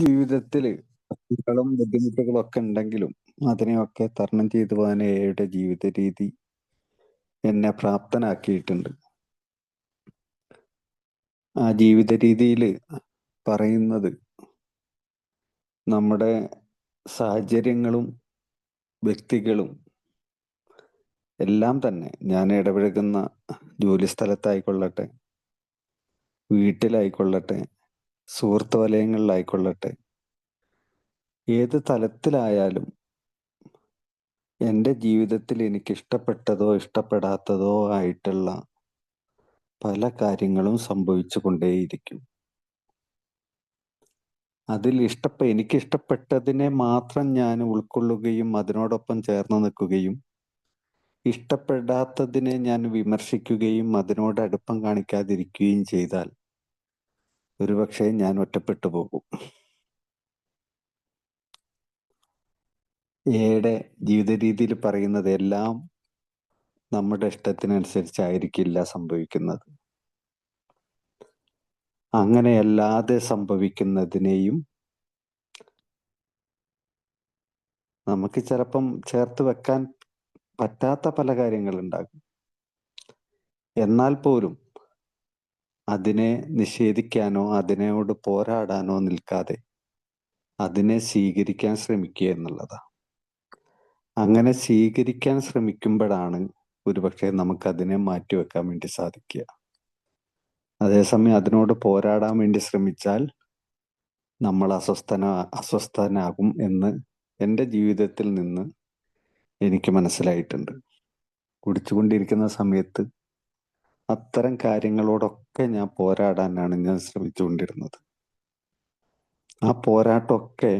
ജീവിതത്തിൽ പ്രശ്നങ്ങളും ബുദ്ധിമുട്ടുകളും ഒക്കെ ഉണ്ടെങ്കിലും അതിനെയൊക്കെ തരണം ചെയ്തു പോകാൻ എയുടെ ജീവിത രീതി എന്നെ പ്രാപ്തനാക്കിയിട്ടുണ്ട്. ആ ജീവിത രീതിയിൽ പറയുന്നത് നമ്മുടെ സാഹചര്യങ്ങളും വ്യക്തികളും എല്ലാം തന്നെ ഞാൻ ഇടപഴകുന്ന ജോലി സ്ഥലത്തായിക്കൊള്ളട്ടെ, വീട്ടിലായിക്കൊള്ളട്ടെ, സുഹൃത്ത് വലയങ്ങളിലായിക്കൊള്ളട്ടെ, ഏത് തലത്തിലായാലും എൻ്റെ ജീവിതത്തിൽ എനിക്ക് ഇഷ്ടപ്പെട്ടതോ ഇഷ്ടപ്പെടാത്തതോ ആയിട്ടുള്ള പല കാര്യങ്ങളും സംഭവിച്ചു കൊണ്ടേയിരിക്കും. അതിൽ എനിക്കിഷ്ടപ്പെട്ടതിനെ മാത്രം ഞാൻ ഉൾക്കൊള്ളുകയും അതിനോടൊപ്പം ചേർന്ന് നിൽക്കുകയും ഇഷ്ടപ്പെടാത്തതിനെ ഞാൻ വിമർശിക്കുകയും അതിനോട് അടുപ്പം കാണിക്കാതിരിക്കുകയും ചെയ്താൽ ഒരുപക്ഷെ ഞാൻ ഒറ്റപ്പെട്ടു പോകും. എയുടെ ജീവിത രീതിയിൽ പറയുന്നത് എല്ലാം നമ്മുടെ ഇഷ്ടത്തിനനുസരിച്ചായിരിക്കില്ല സംഭവിക്കുന്നത്. അങ്ങനെയല്ലാതെ സംഭവിക്കുന്നതിനെയും നമുക്ക് ചിലപ്പം ചേർത്ത് വെക്കാൻ പറ്റാത്ത പല കാര്യങ്ങളുണ്ടാകും. എന്നാൽ പോലും അതിനെ നിഷേധിക്കാനോ അതിനോട് പോരാടാനോ നിൽക്കാതെ അതിനെ സ്വീകരിക്കാൻ ശ്രമിക്കുക എന്നുള്ളതാണ്. അങ്ങനെ സ്വീകരിക്കാൻ ശ്രമിക്കുമ്പോഴാണ് ഒരുപക്ഷെ നമുക്കതിനെ മാറ്റിവെക്കാൻ വേണ്ടി സാധിക്കുക. അതേസമയം അതിനോട് പോരാടാൻ വേണ്ടി ശ്രമിച്ചാൽ നമ്മൾ അസ്വസ്ഥനാകും എന്ന് എൻ്റെ ജീവിതത്തിൽ നിന്ന് എനിക്ക് മനസ്സിലായിട്ടുണ്ട്. കുടിച്ചുകൊണ്ടിരിക്കുന്ന സമയത്ത് അത്തരം കാര്യങ്ങളോടൊക്കെ ഞാൻ പോരാടാനാണ് ഞാൻ ശ്രമിച്ചുകൊണ്ടിരുന്നത്. ആ പോരാട്ടമൊക്കെ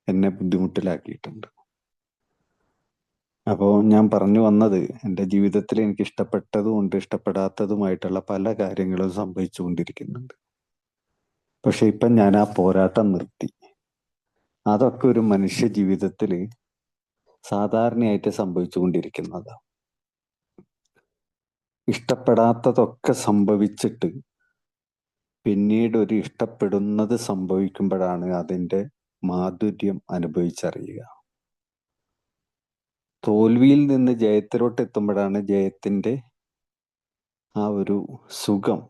എന്നെ ബുദ്ധിമുട്ടിലാക്കിയിട്ടുണ്ട്. അപ്പോൾ ഞാൻ പറഞ്ഞു വന്നത് എൻ്റെ ജീവിതത്തിൽ എനിക്ക് ഇഷ്ടപ്പെട്ടതും ഉണ്ട് ഇഷ്ടപ്പെടാത്തതുമായിട്ടുള്ള പല കാര്യങ്ങളും സംഭവിച്ചുകൊണ്ടിരിക്കുന്നുണ്ട്. പക്ഷെ ഇപ്പം ഞാൻ ആ പോരാട്ടം നിർത്തി. അതൊക്കെ ഒരു മനുഷ്യ ജീവിതത്തിൽ സാധാരണയായിട്ട് സംഭവിച്ചുകൊണ്ടിരിക്കുന്നതാണ്. ഇഷ്ടപ്പെടാത്തതൊക്കെ സംഭവിച്ചിട്ട് പിന്നീട് ഒരു ഇഷ്ടപ്പെടുന്നത് സംഭവിക്കുമ്പോഴാണ് അതിൻ്റെ മാധുര്യം അനുഭവിച്ചറിയുക. തോൽവിയിൽ നിന്ന് ജയത്തിലോട്ട് എത്തുമ്പോഴാണ് ജയത്തിൻ്റെ ആ ഒരു സുഖം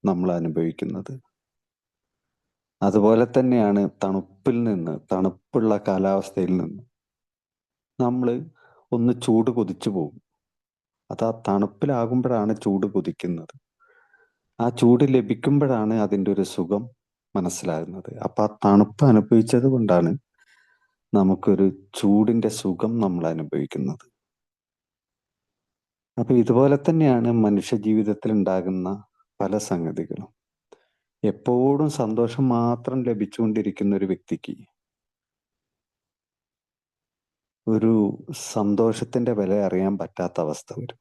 നമ്മൾ അനുഭവിക്കുന്നത്. അതുപോലെ തന്നെയാണ് തണുപ്പുള്ള കാലാവസ്ഥയിൽ നിന്ന് നമ്മൾ ഒന്ന് ചൂട് കൊതിച്ചു പോകും. അത് ആ തണുപ്പിലാകുമ്പോഴാണ് ചൂട് കൊതിക്കുന്നത്. ആ ചൂട് ലഭിക്കുമ്പോഴാണ് അതിൻ്റെ ഒരു സുഖം മനസ്സിലാകുന്നത്. അപ്പൊ ആ തണുപ്പ് അനുഭവിച്ചത് കൊണ്ടാണ് നമുക്കൊരു ചൂടിൻ്റെ സുഖം നമ്മൾ അനുഭവിക്കുന്നത്. അപ്പൊ ഇതുപോലെ തന്നെയാണ് മനുഷ്യ ജീവിതത്തിൽ ഉണ്ടാകുന്ന പല സംഗതികളും. എപ്പോഴും സന്തോഷം മാത്രം ലഭിച്ചുകൊണ്ടിരിക്കുന്ന ഒരു വ്യക്തിക്ക് ഒരു സന്തോഷത്തിന്റെ വില അറിയാൻ പറ്റാത്ത അവസ്ഥ വരും.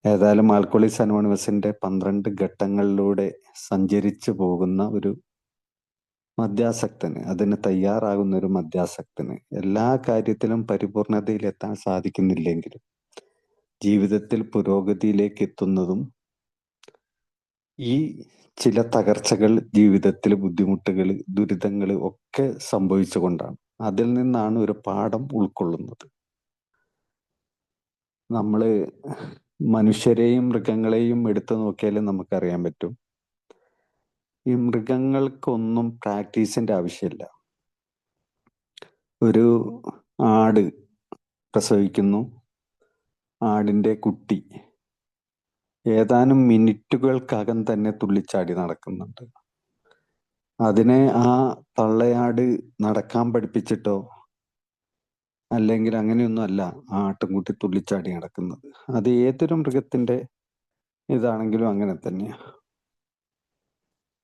ഏതായാലും ആൽക്കോളിക്സ് അനോണിമസിന്റെ 12 ഘട്ടങ്ങളിലൂടെ സഞ്ചരിച്ചു പോകുന്ന ഒരു മദ്യാസക്തന്, അതിന് തയ്യാറാകുന്ന ഒരു മദ്യാസക്തന് എല്ലാ കാര്യത്തിലും പരിപൂർണതയിലെത്താൻ സാധിക്കുന്നില്ലെങ്കിലും ജീവിതത്തിൽ പുരോഗതിയിലേക്ക് എത്തുന്നതും ഈ ചില തകർച്ചകൾ, ജീവിതത്തിൽ ബുദ്ധിമുട്ടുകൾ, ദുരിതങ്ങൾ ഒക്കെ സംഭവിച്ചുകൊണ്ടാണ്. അതിൽ നിന്നാണ് ഒരു പാഠം ഉൾക്കൊള്ളുന്നത്. നമ്മള് മനുഷ്യരെയും മൃഗങ്ങളെയും എടുത്തു നോക്കിയാൽ നമുക്കറിയാൻ പറ്റും, ഈ മൃഗങ്ങൾക്കൊന്നും പ്രാക്ടീസിന്റെ ആവശ്യമില്ല. ഒരു ആട് പ്രസവിക്കുന്നു, ആടിന്റെ കുട്ടി ഏതാനും മിനിറ്റുകൾക്കകം തന്നെ തുള്ളിച്ചാടി നടക്കുന്നുണ്ട്. അതിനെ ആ തള്ളയാട് നടക്കാൻ പഠിപ്പിച്ചിട്ടോ അല്ലെങ്കിൽ അങ്ങനെയൊന്നും അല്ല ആ ആട്ടിൻകുട്ടി തുള്ളിച്ചാടി നടക്കുന്നത്. അത് ഏതൊരു മൃഗത്തിന്റെ ഇതാണെങ്കിലും അങ്ങനെ തന്നെയാണ്.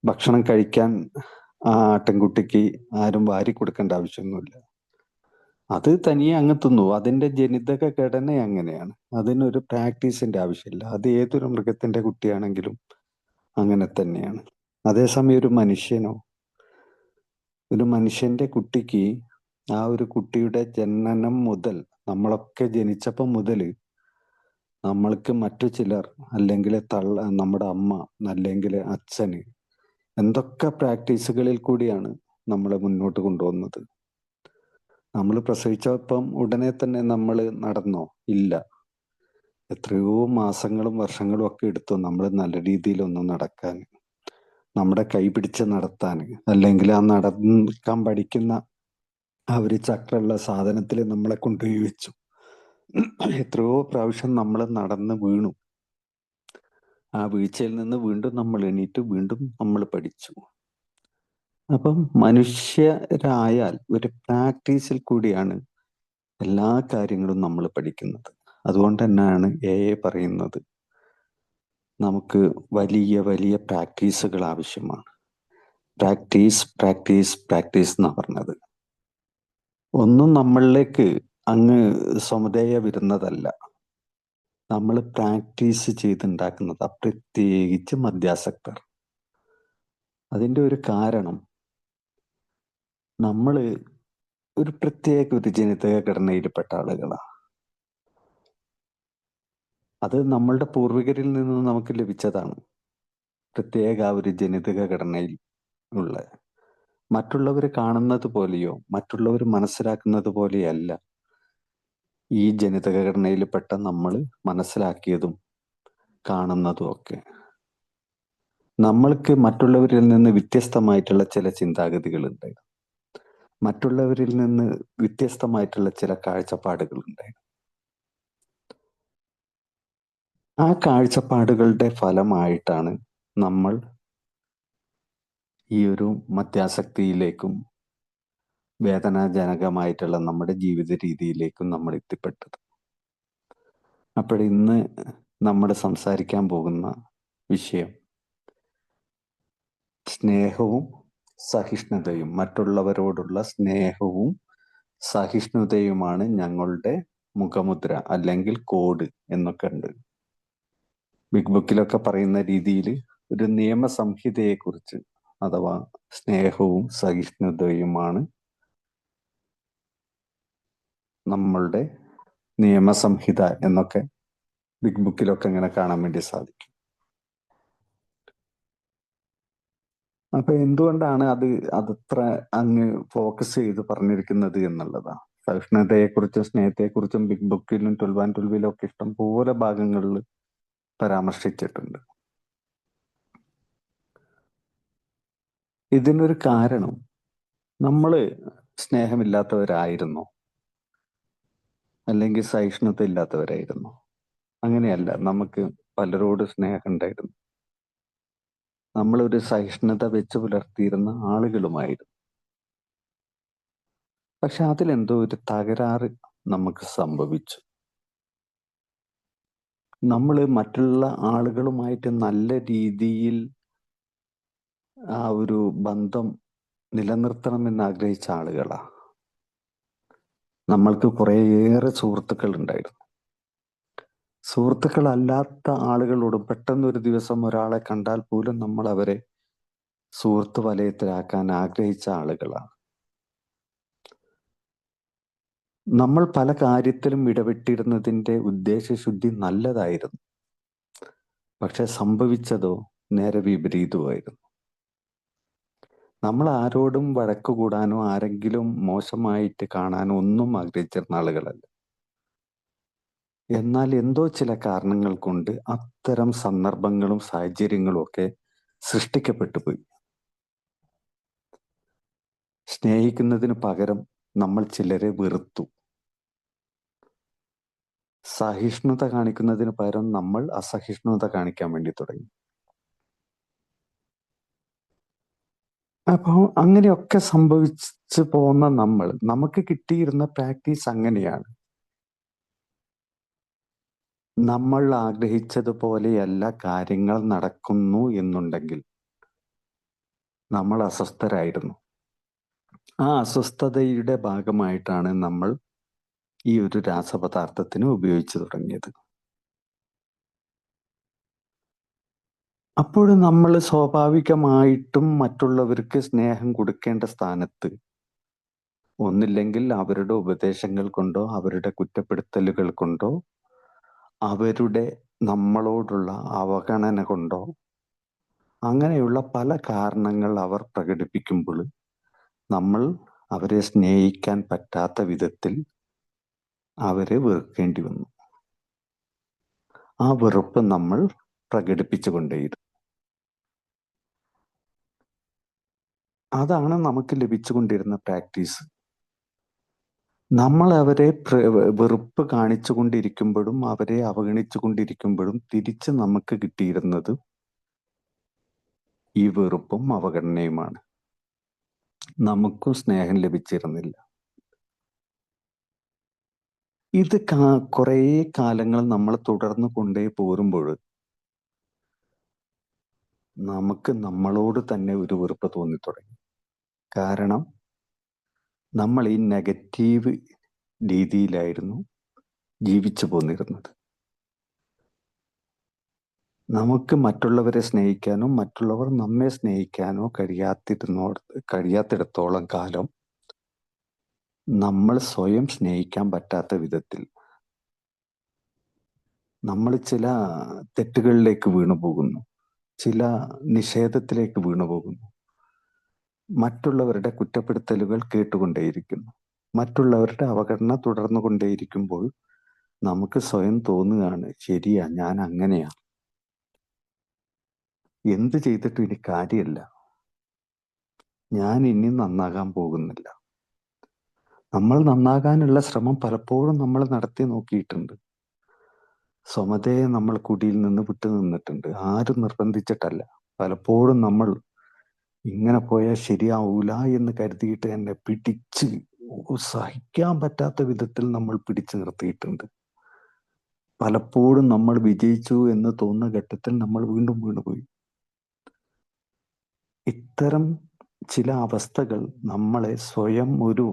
ഭക്ഷണം കഴിക്കാൻ ആ ആട്ടിൻകുട്ടിക്ക് ആരും വാരി കൊടുക്കേണ്ട ആവശ്യമൊന്നുമില്ല. അത് തനിയെ അങ്ങ് തിന്നു. അതിന്റെ ജനിതക ഘടന അങ്ങനെയാണ്. അതിനൊരു പ്രാക്ടീസിന്റെ ആവശ്യമില്ല. അത് ഏതൊരു മൃഗത്തിന്റെ കുട്ടിയാണെങ്കിലും അങ്ങനെ തന്നെയാണ്. അതേസമയം ഒരു മനുഷ്യന്റെ കുട്ടിക്ക് ആ ഒരു കുട്ടിയുടെ ജനനം മുതൽ, നമ്മളൊക്കെ ജനിച്ചപ്പം മുതൽ നമ്മൾക്ക് മറ്റു ചിലർ, അല്ലെങ്കിൽ നമ്മുടെ അമ്മ, അല്ലെങ്കിൽ അച്ഛന്, എന്തൊക്കെ പ്രാക്ടീസുകളിൽ കൂടിയാണ് നമ്മളെ മുന്നോട്ട് കൊണ്ടുപോകുന്നത്. നമ്മൾ പ്രസവിച്ചപ്പം ഉടനെ തന്നെ നമ്മൾ നടന്നോ? ഇല്ല. എത്രയോ മാസങ്ങളും വർഷങ്ങളും ഒക്കെ എടുത്തു നമ്മൾ നല്ല രീതിയിലൊന്ന് നടക്കാൻ, നമ്മുടെ കൈ പിടിച്ച് നടത്താൻ, അല്ലെങ്കിൽ ആ നടക്കാൻ പഠിക്കുന്ന ആ ഒരു ചക്രമുള്ള സാധനത്തിൽ നമ്മളെ കൊണ്ടുപോയി വെച്ചു. എത്രയോ പ്രാവശ്യം നമ്മൾ നടന്ന് വീണു. ആ വീഴ്ചയിൽ നിന്ന് വീണ്ടും നമ്മൾ എണീറ്റ് വീണ്ടും നമ്മൾ പഠിച്ചു. അപ്പം മനുഷ്യരായാൽ ഒരു പ്രാക്ടീസിൽ കൂടിയാണ് എല്ലാ കാര്യങ്ങളും നമ്മൾ പഠിക്കുന്നത്. അതുകൊണ്ട് തന്നെയാണ് പറയുന്നത് നമുക്ക് വലിയ വലിയ പ്രാക്ടീസുകൾ ആവശ്യമാണ്. പ്രാക്ടീസ് പ്രാക്ടീസ് പ്രാക്ടീസ് എന്നാ പറഞ്ഞത്. ഒന്നും നമ്മളിലേക്ക് അങ്ങ് സ്വമതേയ വരുന്നതല്ല, നമ്മൾ പ്രാക്ടീസ് ചെയ്തുണ്ടാക്കുന്നതാ, പ്രത്യേകിച്ച് മദ്യാസക്തർ. അതിൻ്റെ ഒരു കാരണം, നമ്മൾ ഒരു പ്രത്യേക ഒരു ജനിതക ഘടനയിൽപ്പെട്ട ആളുകളാണ്. അത് നമ്മളുടെ പൂർവികരിൽ നിന്ന് നമുക്ക് ലഭിച്ചതാണ്. പ്രത്യേക ഒരു ജനിതക ഘടനയിൽ ഉള്ള, മറ്റുള്ളവർ കാണുന്നത് പോലെയോ മറ്റുള്ളവർ മനസ്സിലാക്കുന്നത് പോലെയല്ല ഈ ജനിതക ഘടനയിൽപ്പെട്ട നമ്മൾ മനസ്സിലാക്കിയതും കാണുന്നതും ഒക്കെ. നമ്മൾക്ക് മറ്റുള്ളവരിൽ നിന്ന് വ്യത്യസ്തമായിട്ടുള്ള ചില ചിന്താഗതികളുണ്ട്, മറ്റുള്ളവരിൽ നിന്ന് വ്യത്യസ്തമായിട്ടുള്ള ചില കാഴ്ചപ്പാടുകളുണ്ട്. ആ കാഴ്ചപ്പാടുകളുടെ ഫലമായിട്ടാണ് നമ്മൾ ഈ ഒരു മദ്യാസക്തിയിലേക്കും വേദനാജനകമായിട്ടുള്ള നമ്മുടെ ജീവിത രീതിയിലേക്കും നമ്മൾ എത്തിപ്പെട്ടത്. അപ്പോൾ ഇന്ന് നമ്മൾ സംസാരിക്കാൻ പോകുന്ന വിഷയം സ്നേഹവും സഹിഷ്ണുതയും, മറ്റുള്ളവരോടുള്ള സ്നേഹവും സഹിഷ്ണുതയുമാണ് ഞങ്ങളുടെ മുഖമുദ്ര അല്ലെങ്കിൽ കോഡ് എന്നൊക്കെ ഉണ്ട്. ബിഗ് ബുക്കിലൊക്കെ പറയുന്ന രീതിയിൽ ഒരു നിയമസംഹിതയെക്കുറിച്ച്, അഥവാ സ്നേഹവും സഹിഷ്ണുതയുമാണ് നമ്മളുടെ നിയമസംഹിത എന്നൊക്കെ ബിഗ് ബുക്കിലൊക്കെ ഇങ്ങനെ കാണാൻ വേണ്ടി സാധിക്കും. അപ്പൊ എന്തുകൊണ്ടാണ് അതത്ര അങ്ങ് ഫോക്കസ് ചെയ്ത് പറഞ്ഞിരിക്കുന്നത് എന്നുള്ളതാണ്. സഹിഷ്ണുതയെക്കുറിച്ചും സ്നേഹത്തെക്കുറിച്ചും ബിഗ് ബുക്കിലും 12 and 12 ഒക്കെ ഇഷ്ടം പോലെ ഭാഗങ്ങളിൽ പരാമർശിച്ചിട്ടുണ്ട്. ഇതിനൊരു കാരണം, നമ്മള് സ്നേഹമില്ലാത്തവരായിരുന്നോ അല്ലെങ്കിൽ സഹിഷ്ണുത ഇല്ലാത്തവരായിരുന്നോ? അങ്ങനെയല്ല, നമുക്ക് പലരോട് സ്നേഹം ഉണ്ടായിരുന്നു. നമ്മളൊരു സഹിഷ്ണുത വെച്ച് പുലർത്തിയിരുന്ന ആളുകളുമായിരുന്നു. പക്ഷെ അതിലെന്തോ ഒരു തകരാറ് നമുക്ക് സംഭവിച്ചു. നമ്മൾ മറ്റുള്ള ആളുകളുമായിട്ട് നല്ല രീതിയിൽ ആ ഒരു ബന്ധം നിലനിർത്തണമെന്ന് ആഗ്രഹിച്ച ആളുകളാ. നമ്മൾക്ക് കുറേയേറെ സുഹൃത്തുക്കൾ ഉണ്ടായിരുന്നു. സുഹൃത്തുക്കളല്ലാത്ത ആളുകളോടും പെട്ടെന്ന് ഒരു ദിവസം ഒരാളെ കണ്ടാൽ പോലും നമ്മൾ അവരെ സുഹൃത്ത് വലയത്തിലാക്കാൻ ആഗ്രഹിച്ച ആളുകളാണ്. നമ്മൾ പല കാര്യത്തിലും ഇടപെട്ടിരുന്നതിൻ്റെ ഉദ്ദേശശുദ്ധി നല്ലതായിരുന്നു. പക്ഷെ സംഭവിച്ചതോ നേരെ വിപരീതമായിരുന്നു. നമ്മൾ ആരോടും വഴക്ക് കൂടാനോ ആരെങ്കിലും മോശമായിട്ട് കാണാനോ ഒന്നും ആഗ്രഹിച്ചിരുന്ന ആളുകളല്ല. എന്നാൽ എന്തോ ചില കാരണങ്ങൾ കൊണ്ട് അത്തരം സന്ദർഭങ്ങളും സാഹചര്യങ്ങളും ഒക്കെ സൃഷ്ടിക്കപ്പെട്ടു പോയി. സ്നേഹിക്കുന്നതിന് പകരം നമ്മൾ ചിലരെ വെറുത്തു. സഹിഷ്ണുത കാണിക്കുന്നതിന് പകരം നമ്മൾ അസഹിഷ്ണുത കാണിക്കാൻ വേണ്ടി തുടങ്ങി. അപ്പോൾ അങ്ങനെയൊക്കെ സംഭവിച്ചു പോകുന്ന നമുക്ക് കിട്ടിയിരുന്ന പ്രാക്ടീസ് അങ്ങനെയാണ്. നമ്മൾ ആഗ്രഹിച്ചതുപോലെയല്ല കാര്യങ്ങൾ നടക്കുന്നു എന്നുണ്ടെങ്കിൽ നമ്മൾ അസ്വസ്ഥരായിരുന്നു. ആ അസ്വസ്ഥതയുടെ ഭാഗമായിട്ടാണ് നമ്മൾ ഈ ഒരു രാസപദാർത്ഥത്തിന് ഉപയോഗിച്ചു തുടങ്ങിയത്. അപ്പോൾ നമ്മൾ സ്വാഭാവികമായിട്ടും മറ്റുള്ളവർക്ക് സ്നേഹം കൊടുക്കേണ്ട സ്ഥാനത്ത്, ഒന്നില്ലെങ്കിൽ അവരുടെ ഉപദേശങ്ങൾ കൊണ്ടോ അവരുടെ കുറ്റപ്പെടുത്തലുകൾ കൊണ്ടോ അവരുടെ നമ്മളോടുള്ള അവഗണന കൊണ്ടോ അങ്ങനെയുള്ള പല കാരണങ്ങൾ അവർ പ്രകടിപ്പിക്കുമ്പോൾ നമ്മൾ അവരെ സ്നേഹിക്കാൻ പറ്റാത്ത വിധത്തിൽ അവരെ വെറുക്കേണ്ടി വന്നു. ആ വെറുപ്പ് നമ്മൾ പ്രകടിപ്പിച്ചുകൊണ്ടേയിരുന്നു. അതാണ് നമുക്ക് ലഭിച്ചുകൊണ്ടിരുന്ന പ്രാക്ടീസ്. നമ്മൾ അവരെ വെറുപ്പ് കാണിച്ചുകൊണ്ടിരിക്കുമ്പോഴും അവരെ അവഗണിച്ചുകൊണ്ടിരിക്കുമ്പോഴും തിരിച്ച് നമുക്ക് കിട്ടിയിരുന്നത് ഈ വെറുപ്പും അവഗണനയുമാണ്. നമുക്കും സ്നേഹം ലഭിച്ചിരുന്നില്ല. ഇത് കുറേ കാലങ്ങൾ നമ്മൾ തുടർന്ന് കൊണ്ടേ പോരുമ്പോൾ നമുക്ക് നമ്മളോട് തന്നെ ഒരു വെറുപ്പ് തോന്നിത്തുടങ്ങി. കാരണം നമ്മൾ ഈ നെഗറ്റീവ് രീതിയിലായിരുന്നു ജീവിച്ചു പോന്നിരുന്നത്. നമുക്ക് മറ്റുള്ളവരെ സ്നേഹിക്കാനോ മറ്റുള്ളവർ നമ്മെ സ്നേഹിക്കാനോ കഴിയാത്തിടത്തോളം കാലം നമ്മൾ സ്വയം സ്നേഹിക്കാൻ പറ്റാത്ത വിധത്തിൽ നമ്മൾ ചില തെറ്റുകളിലേക്ക് വീണു പോകുന്നു, ചില നിഷേധത്തിലേക്ക് വീണു പോകുന്നു, മറ്റുള്ളവരുടെ കുറ്റപ്പെടുത്തലുകൾ കേട്ടുകൊണ്ടേയിരിക്കുന്നു, മറ്റുള്ളവരുടെ അവഗണന തുടർന്നു കൊണ്ടേയിരിക്കുമ്പോൾ നമുക്ക് സ്വയം തോന്നുകയാണ്, ശരിയാ, ഞാൻ അങ്ങനെയാ, എന്ത് ചെയ്തിട്ടും ഇനി കാര്യമില്ല, ഞാൻ ഇനി നന്നാകാൻ പോകുന്നില്ല. നമ്മൾ നന്നാകാനുള്ള ശ്രമം പലപ്പോഴും നമ്മൾ നടത്തി നോക്കിയിട്ടുണ്ട്. സ്വമതയെ നമ്മൾ കുടിയിൽ നിന്ന് വിട്ടു നിന്നിട്ടുണ്ട്. ആരും നിർബന്ധിച്ചിട്ടല്ല. പലപ്പോഴും നമ്മൾ ഇങ്ങനെ പോയാൽ ശരിയാവൂല എന്ന് കരുതിയിട്ട് എന്നെ പിടിച്ച് സഹിക്കാൻ പറ്റാത്ത വിധത്തിൽ നമ്മൾ പിടിച്ചു നിർത്തിയിട്ടുണ്ട്. പലപ്പോഴും നമ്മൾ വിജയിച്ചു എന്ന് തോന്നുന്ന ഘട്ടത്തിൽ നമ്മൾ വീണ്ടും വീണുപോയി. ഇത്തരം ചില അവസ്ഥകൾ നമ്മളെ സ്വയം ഒരു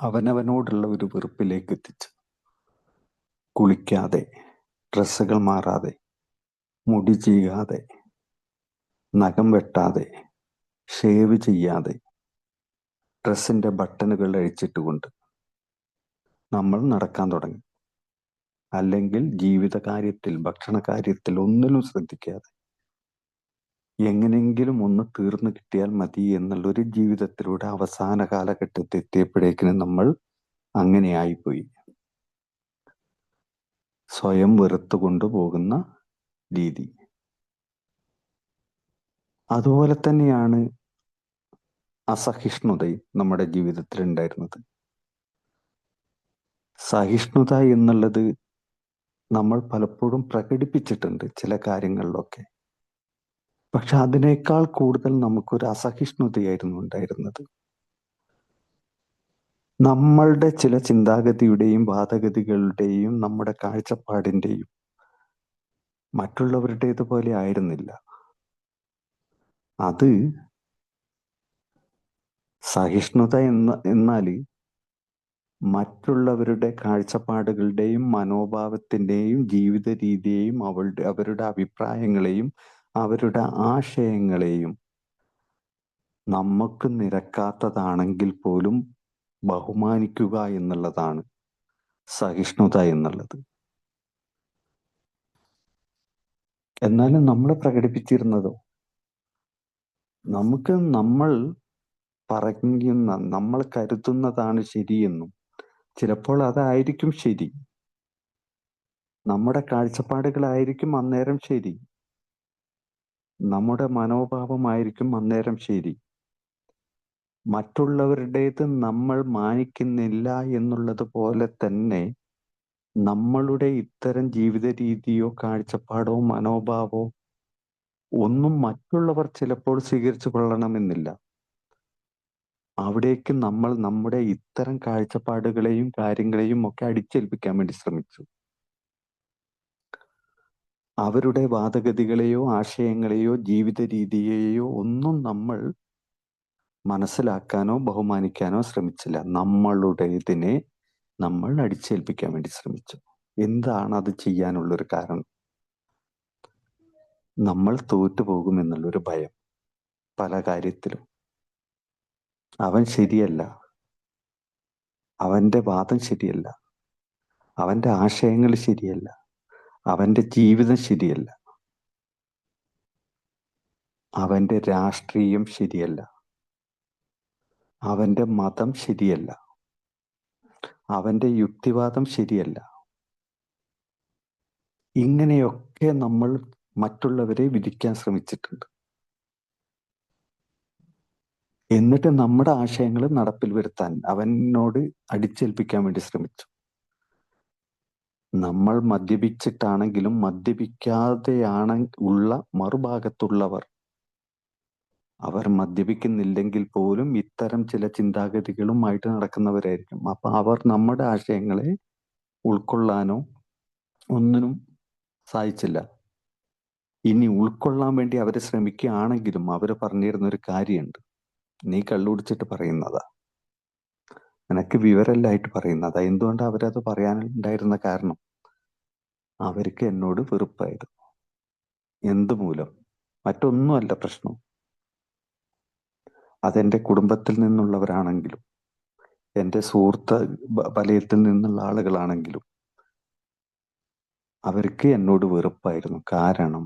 അവനവനോടുള്ള ഒരു വെറുപ്പിലേക്ക് എത്തിച്ചു. കുളിക്കാതെ, ഡ്രസ്സുകൾ മാറാതെ, മുടി ചെയ്യാതെ, നഖം വെട്ടാതെ, ഷേവ് ചെയ്യാതെ, ഡ്രസ്സിന്റെ ബട്ടണുകൾ അഴിച്ചിട്ടുകൊണ്ട് നമ്മൾ നടക്കാൻ തുടങ്ങി. അല്ലെങ്കിൽ ജീവിത കാര്യത്തിൽ, ഭക്ഷണ കാര്യത്തിൽ ഒന്നിലും ശ്രദ്ധിക്കാതെ എങ്ങനെങ്കിലും ഒന്ന് തീർന്നു കിട്ടിയാൽ മതി എന്നുള്ളൊരു ജീവിതത്തിലൂടെ അവസാന കാലഘട്ടത്തിൽ എത്തിയപ്പോഴേക്കിനും നമ്മൾ അങ്ങനെയായിപ്പോയി. സ്വയം വെറുത്തു കൊണ്ടുപോകുന്ന രീതി. അതുപോലെ തന്നെയാണ് അസഹിഷ്ണുതയും നമ്മുടെ ജീവിതത്തിൽ ഉണ്ടായിരുന്നത്. സഹിഷ്ണുത എന്നുള്ളത് നമ്മൾ പലപ്പോഴും പ്രകടിപ്പിച്ചിട്ടുണ്ട് ചില കാര്യങ്ങളിലൊക്കെ. പക്ഷെ അതിനേക്കാൾ കൂടുതൽ നമുക്കൊരു അസഹിഷ്ണുതയായിരുന്നു ഉണ്ടായിരുന്നത്. നമ്മളുടെ ചില ചിന്താഗതിയുടെയും വാദഗതികളുടെയും നമ്മുടെ കാഴ്ചപ്പാടിന്റെയും മറ്റുള്ളവരുടേതുപോലെ ആയിരുന്നില്ല. അത് സഹിഷ്ണുത എന്നാല് മറ്റുള്ളവരുടെ കാഴ്ചപ്പാടുകളുടെയും മനോഭാവത്തിന്റെയും ജീവിത രീതിയെയും അവരുടെ അഭിപ്രായങ്ങളെയും അവരുടെ ആശയങ്ങളെയും നമുക്ക് നിരക്കാത്തതാണെങ്കിൽ പോലും ബഹുമാനിക്കുക എന്നുള്ളതാണ് സഹിഷ്ണുത എന്നുള്ളത്. എന്നാലും നമ്മൾ പ്രകടിപ്പിച്ചിരുന്നതോ, നമുക്ക് നമ്മൾ പറയുന്ന, നമ്മൾ കരുതുന്നതാണ് ശരിയെന്നും ചിലപ്പോൾ അതായിരിക്കും ശരി, നമ്മുടെ കാഴ്ചപ്പാടുകളായിരിക്കും അന്നേരം ശരി, നമ്മുടെ മനോഭാവമായിരിക്കും അന്നേരം ശരി. മറ്റുള്ളവരുടേത് നമ്മൾ മാനിക്കുന്നില്ല എന്നുള്ളത് പോലെ തന്നെ നമ്മളുടെ ഇത്തരം ജീവിത രീതിയോ കാഴ്ചപ്പാടോ മനോഭാവോ ഒന്നും മറ്റുള്ളവർ ചിലപ്പോൾ സ്വീകരിച്ചു കൊള്ളണമെന്നില്ല. അവിടേക്ക് നമ്മൾ നമ്മുടെ ഇത്തരം കാഴ്ചപ്പാടുകളെയും കാര്യങ്ങളെയും ഒക്കെ അടിച്ചേൽപ്പിക്കാൻ വേണ്ടി ശ്രമിച്ചു. അവരുടെ വാദഗതികളെയോ ആശയങ്ങളെയോ ജീവിത രീതിയെയോ ഒന്നും നമ്മൾ മനസ്സിലാക്കാനോ ബഹുമാനിക്കാനോ ശ്രമിച്ചില്ല. നമ്മളുടേതിനെ നമ്മൾ അടിച്ചേൽപ്പിക്കാൻ വേണ്ടി ശ്രമിച്ചു. എന്താണ് അത് ചെയ്യാനുള്ളൊരു കാരണം? നമ്മൾ തോറ്റുപോകുമെന്നുള്ളൊരു ഭയം. പല കാര്യത്തിലും അവൻ ശരിയല്ല, അവന്റെ വാദം ശരിയല്ല, അവന്റെ ആശയങ്ങൾ ശരിയല്ല, അവന്റെ ജീവിതം ശരിയല്ല. അവന്റെ രാഷ്ട്രീയം ശരിയല്ല, അവന്റെ മതം ശരിയല്ല, അവന്റെ യുക്തിവാദം ശരിയല്ല. ഇങ്ങനെയൊക്കെ നമ്മൾ മറ്റുള്ളവരെ വിധിക്കാൻ ശ്രമിച്ചിട്ടുണ്ട്. എന്നിട്ട് നമ്മുടെ ആശയങ്ങൾ നടപ്പിൽ വരുത്താൻ അവനോട് അടിച്ചേൽപ്പിക്കാൻ വേണ്ടി ശ്രമിച്ചു. നമ്മൾ മദ്യപിച്ചിട്ടാണെങ്കിലും മദ്യപിക്കാതെയാണ് ഉള്ള മറുഭാഗത്തുള്ളവർ, അവർ മദ്യപിക്കുന്നില്ലെങ്കിൽ പോലും ഇത്തരം ചില ചിന്താഗതികളുമായിട്ട് നടക്കുന്നവരായിരിക്കും. അപ്പൊ അവർ നമ്മുടെ ആശയങ്ങളെ ഉൾക്കൊള്ളാനോ ഒന്നിനും സാധിച്ചില്ല. ഇനി ഉൾക്കൊള്ളാൻ വേണ്ടി അവർ ശ്രമിക്കുകയാണെങ്കിലും അവർ പറഞ്ഞിരുന്ന ഒരു കാര്യമുണ്ട്: നീ കള്ളുകുടിച്ചിട്ട് പറയുന്നതാ, നിനക്ക് വിവരമില്ലായിട്ട് പറയുന്നതാ. എന്തുകൊണ്ടാണ് അവരത് പറയാനുണ്ടായിരുന്ന കാരണം? അവർക്ക് എന്നോട് വെറുപ്പായിരുന്നു. എന്തുമൂലം? മറ്റൊന്നുമല്ല പ്രശ്നം. അതെന്റെ കുടുംബത്തിൽ നിന്നുള്ളവരാണെങ്കിലും എൻ്റെ സുഹൃത്ത് വലയത്തിൽ നിന്നുള്ള ആളുകളാണെങ്കിലും അവർക്ക് എന്നോട് വെറുപ്പായിരുന്നു. കാരണം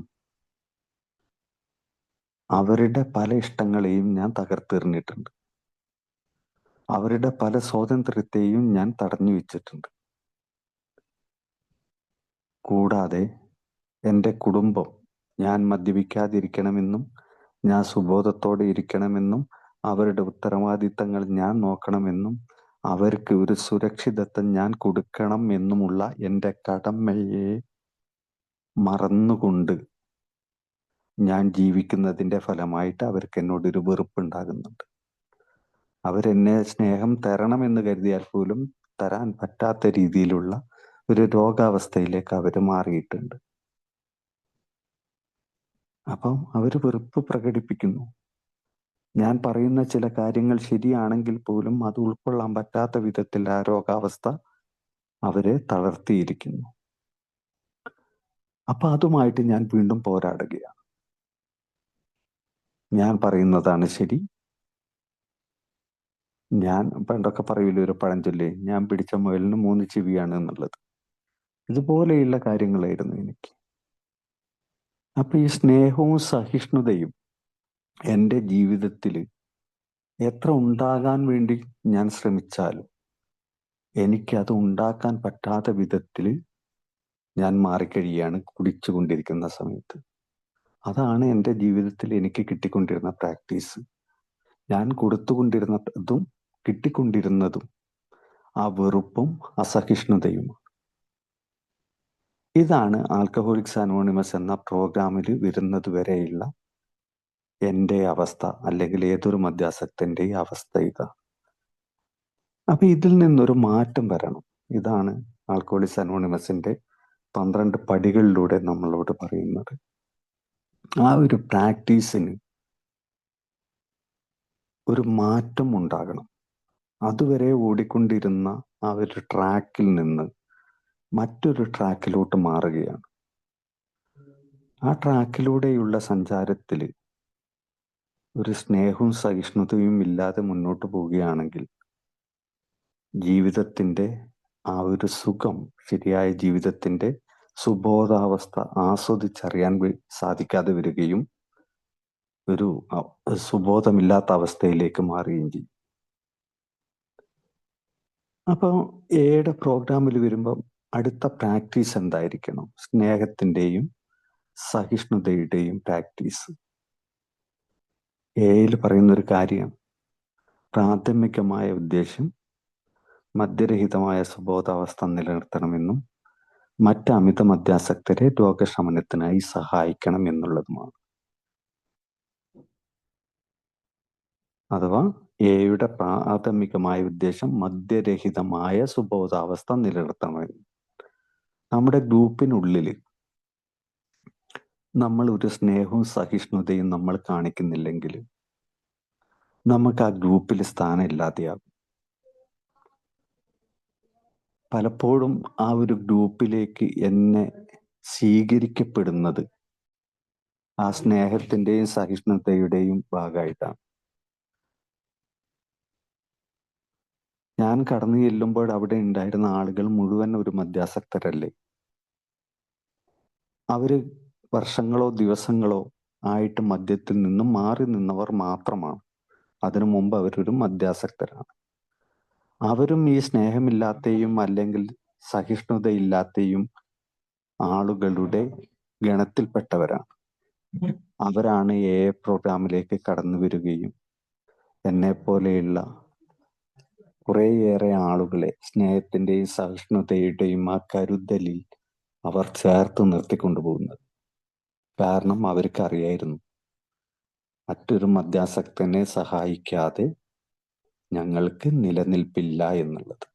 അവരുടെ പല ഇഷ്ടങ്ങളെയും ഞാൻ തകർത്തെറിഞ്ഞിട്ടുണ്ട്. അവരുടെ പല സ്വാതന്ത്ര്യത്തെയും ഞാൻ തടഞ്ഞു വെച്ചിട്ടുണ്ട്. കൂടാതെ എൻ്റെ കുടുംബം ഞാൻ മദ്യപിക്കാതിരിക്കണമെന്നും ഞാൻ സുബോധത്തോടെ ഇരിക്കണമെന്നും അവരുടെ ഉത്തരവാദിത്തങ്ങൾ ഞാൻ നോക്കണമെന്നും അവർക്ക് ഒരു സുരക്ഷിതത്വം ഞാൻ കൊടുക്കണം എന്നുമുള്ള എൻ്റെ കടമയെ മറന്നുകൊണ്ട് ഞാൻ ജീവിക്കുന്നതിൻ്റെ ഫലമായിട്ട് അവർക്ക് എന്നോടൊരു വെറുപ്പുണ്ടാകുന്നുണ്ട്. അവരെന്നെ സ്നേഹം തരണമെന്ന് കരുതിയാൽ പോലും തരാൻ പറ്റാത്ത രീതിയിലുള്ള ഒരു രോഗാവസ്ഥയിലേക്ക് അവർ മാറിയിട്ടുണ്ട്. അപ്പം അവർ വെറുപ്പ് പ്രകടിപ്പിക്കുന്നു. ഞാൻ പറയുന്ന ചില കാര്യങ്ങൾ ശരിയാണെങ്കിൽ പോലും അത് ഉൾക്കൊള്ളാൻ പറ്റാത്ത വിധത്തിൽ ആ രോഗാവസ്ഥ അവരെ തളർത്തിയിരിക്കുന്നു. അപ്പൊ അതുമായിട്ട് ഞാൻ വീണ്ടും പോരാടുകയാണ്. ഞാൻ പറയുന്നതാണ് ശരി. ഞാൻ പണ്ടൊക്കെ പറയൂലേ ഒരു പഴഞ്ചൊല്ല്, ഞാൻ പിടിച്ച മുയലിന് 3 ചെവിയാണ് എന്നുള്ളത്. ഇതുപോലെയുള്ള കാര്യങ്ങളായിരുന്നു എനിക്ക്. അപ്പൊ ഈ സ്നേഹവും സഹിഷ്ണുതയും എൻ്റെ ജീവിതത്തിൽ എത്ര ഉണ്ടാകാൻ വേണ്ടി ഞാൻ ശ്രമിച്ചാലും എനിക്കത് ഉണ്ടാക്കാൻ പറ്റാത്ത വിധത്തിൽ ഞാൻ മാറിക്കഴിയാണ് കുടിച്ചുകൊണ്ടിരിക്കുന്ന സമയത്ത്. അതാണ് എൻ്റെ ജീവിതത്തിൽ എനിക്ക് കിട്ടിക്കൊണ്ടിരുന്ന പ്രാക്ടീസ്. ഞാൻ കൊടുത്തുകൊണ്ടിരുന്നതും കിട്ടിക്കൊണ്ടിരുന്നതും ആ വെറുപ്പും അസഹിഷ്ണുതയും. ഇതാണ് ആൽക്കഹോളിക്സ് അനോണിമസ് എന്ന പ്രോഗ്രാമിൽ വരുന്നത് വരെയുള്ള എൻ്റെ അവസ്ഥ, അല്ലെങ്കിൽ ഏതൊരു മദ്യാസക്തൻ്റെയും അവസ്ഥ ഇതാണ്. അപ്പൊ ഇതിൽ നിന്നൊരു മാറ്റം വരണം. ഇതാണ് ആൽക്കഹോളിക്സ് അനോണിമസിന്റെ 12 പടികളിലൂടെ നമ്മളോട് പറയുന്നത്. ആ ഒരു പ്രാക്ടീസിന് ഒരു മാറ്റം ഉണ്ടാകണം. അതുവരെ ഓടിക്കൊണ്ടിരുന്ന ആ ഒരു ട്രാക്കിൽ നിന്ന് മറ്റൊരു ട്രാക്കിലോട്ട് മാറുകയാണ്. ആ ട്രാക്കിലൂടെയുള്ള സഞ്ചാരത്തിൽ ഒരു സ്നേഹവും സഹിഷ്ണുതയും ഇല്ലാതെ മുന്നോട്ട് പോവുകയാണെങ്കിൽ ജീവിതത്തിൻ്റെ ആ ഒരു സുഖം, ശരിയായ ജീവിതത്തിൻ്റെ സുബോധാവസ്ഥ ആസ്വദിച്ചറിയാൻ സാധിക്കാതെ വരികയും ഒരു സുബോധമില്ലാത്ത അവസ്ഥയിലേക്ക് മാറുകയും ചെയ്യും. അപ്പോൾ എയുടെ പ്രോഗ്രാമിൽ വരുമ്പോൾ അടുത്ത പ്രാക്ടീസ് എന്തായിരിക്കണം? സ്നേഹത്തിൻ്റെയും സഹിഷ്ണുതയുടെയും പ്രാക്ടീസ്. എയിൽ പറയുന്നൊരു കാര്യം, പ്രാഥമികമായ ഉദ്ദേശം മദ്യരഹിതമായ സുബോധാവസ്ഥ നിലനിർത്തണമെന്നും മറ്റ് അമിത മദ്യാസക്തരെ രോഗശമനത്തിനായി സഹായിക്കണം എന്നുള്ളതുമാണ്. അഥവാ എയുടെ പ്രാഥമികമായ ഉദ്ദേശം മദ്യരഹിതമായ സുബോധാവസ്ഥ നിലനിർത്തണം. നമ്മുടെ ഗ്രൂപ്പിനുള്ളിൽ നമ്മൾ ഒരു സ്നേഹവും സഹിഷ്ണുതയും നമ്മൾ കാണിക്കുന്നില്ലെങ്കിൽ നമുക്ക് ആ ഗ്രൂപ്പിൽ സ്ഥാനം ഇല്ലാതെയാകും. പലപ്പോഴും ആ ഒരു ഗ്രൂപ്പിലേക്ക് എന്നെ സ്വീകരിക്കപ്പെടുന്നത് ആ സ്നേഹത്തിൻ്റെയും സഹിഷ്ണുതയുടെയും ഭാഗമായിട്ടാണ്. ഞാൻ കടന്നു ചെല്ലുമ്പോൾ അവിടെ ഉണ്ടായിരുന്ന ആളുകൾ മുഴുവൻ ഒരു മദ്യാസക്തരല്ലേ. അവര് വർഷങ്ങളോ ദിവസങ്ങളോ ആയിട്ട് മദ്യത്തിൽ നിന്നും മാറി നിന്നവർ മാത്രമാണ്. അതിനു മുമ്പ് അവരൊരു മദ്യാസക്തരാണ്. അവരും ഈ സ്നേഹമില്ലാത്തെയും അല്ലെങ്കിൽ സഹിഷ്ണുതയില്ലാത്തെയും ആളുകളുടെ ഗണത്തിൽപ്പെട്ടവരാണ്. അവരാണ് പ്രോഗ്രാമിലേക്ക് കടന്നു വരികയും എന്നെ പോലെയുള്ള കുറേയേറെ ആളുകളെ സ്നേഹത്തിന്റെയും സഹിഷ്ണുതയുടെയും ആ കരുതലിൽ അവർ ചേർത്ത് നിർത്തിക്കൊണ്ടുപോകുന്നത്. കാരണം അവർക്ക് അറിയായിരുന്നു, മറ്റൊരു മദ്യാസക്തനെ സഹായിക്കാതെ ഞങ്ങൾക്ക് നിലനിൽപ്പില്ല എന്നുള്ളത്.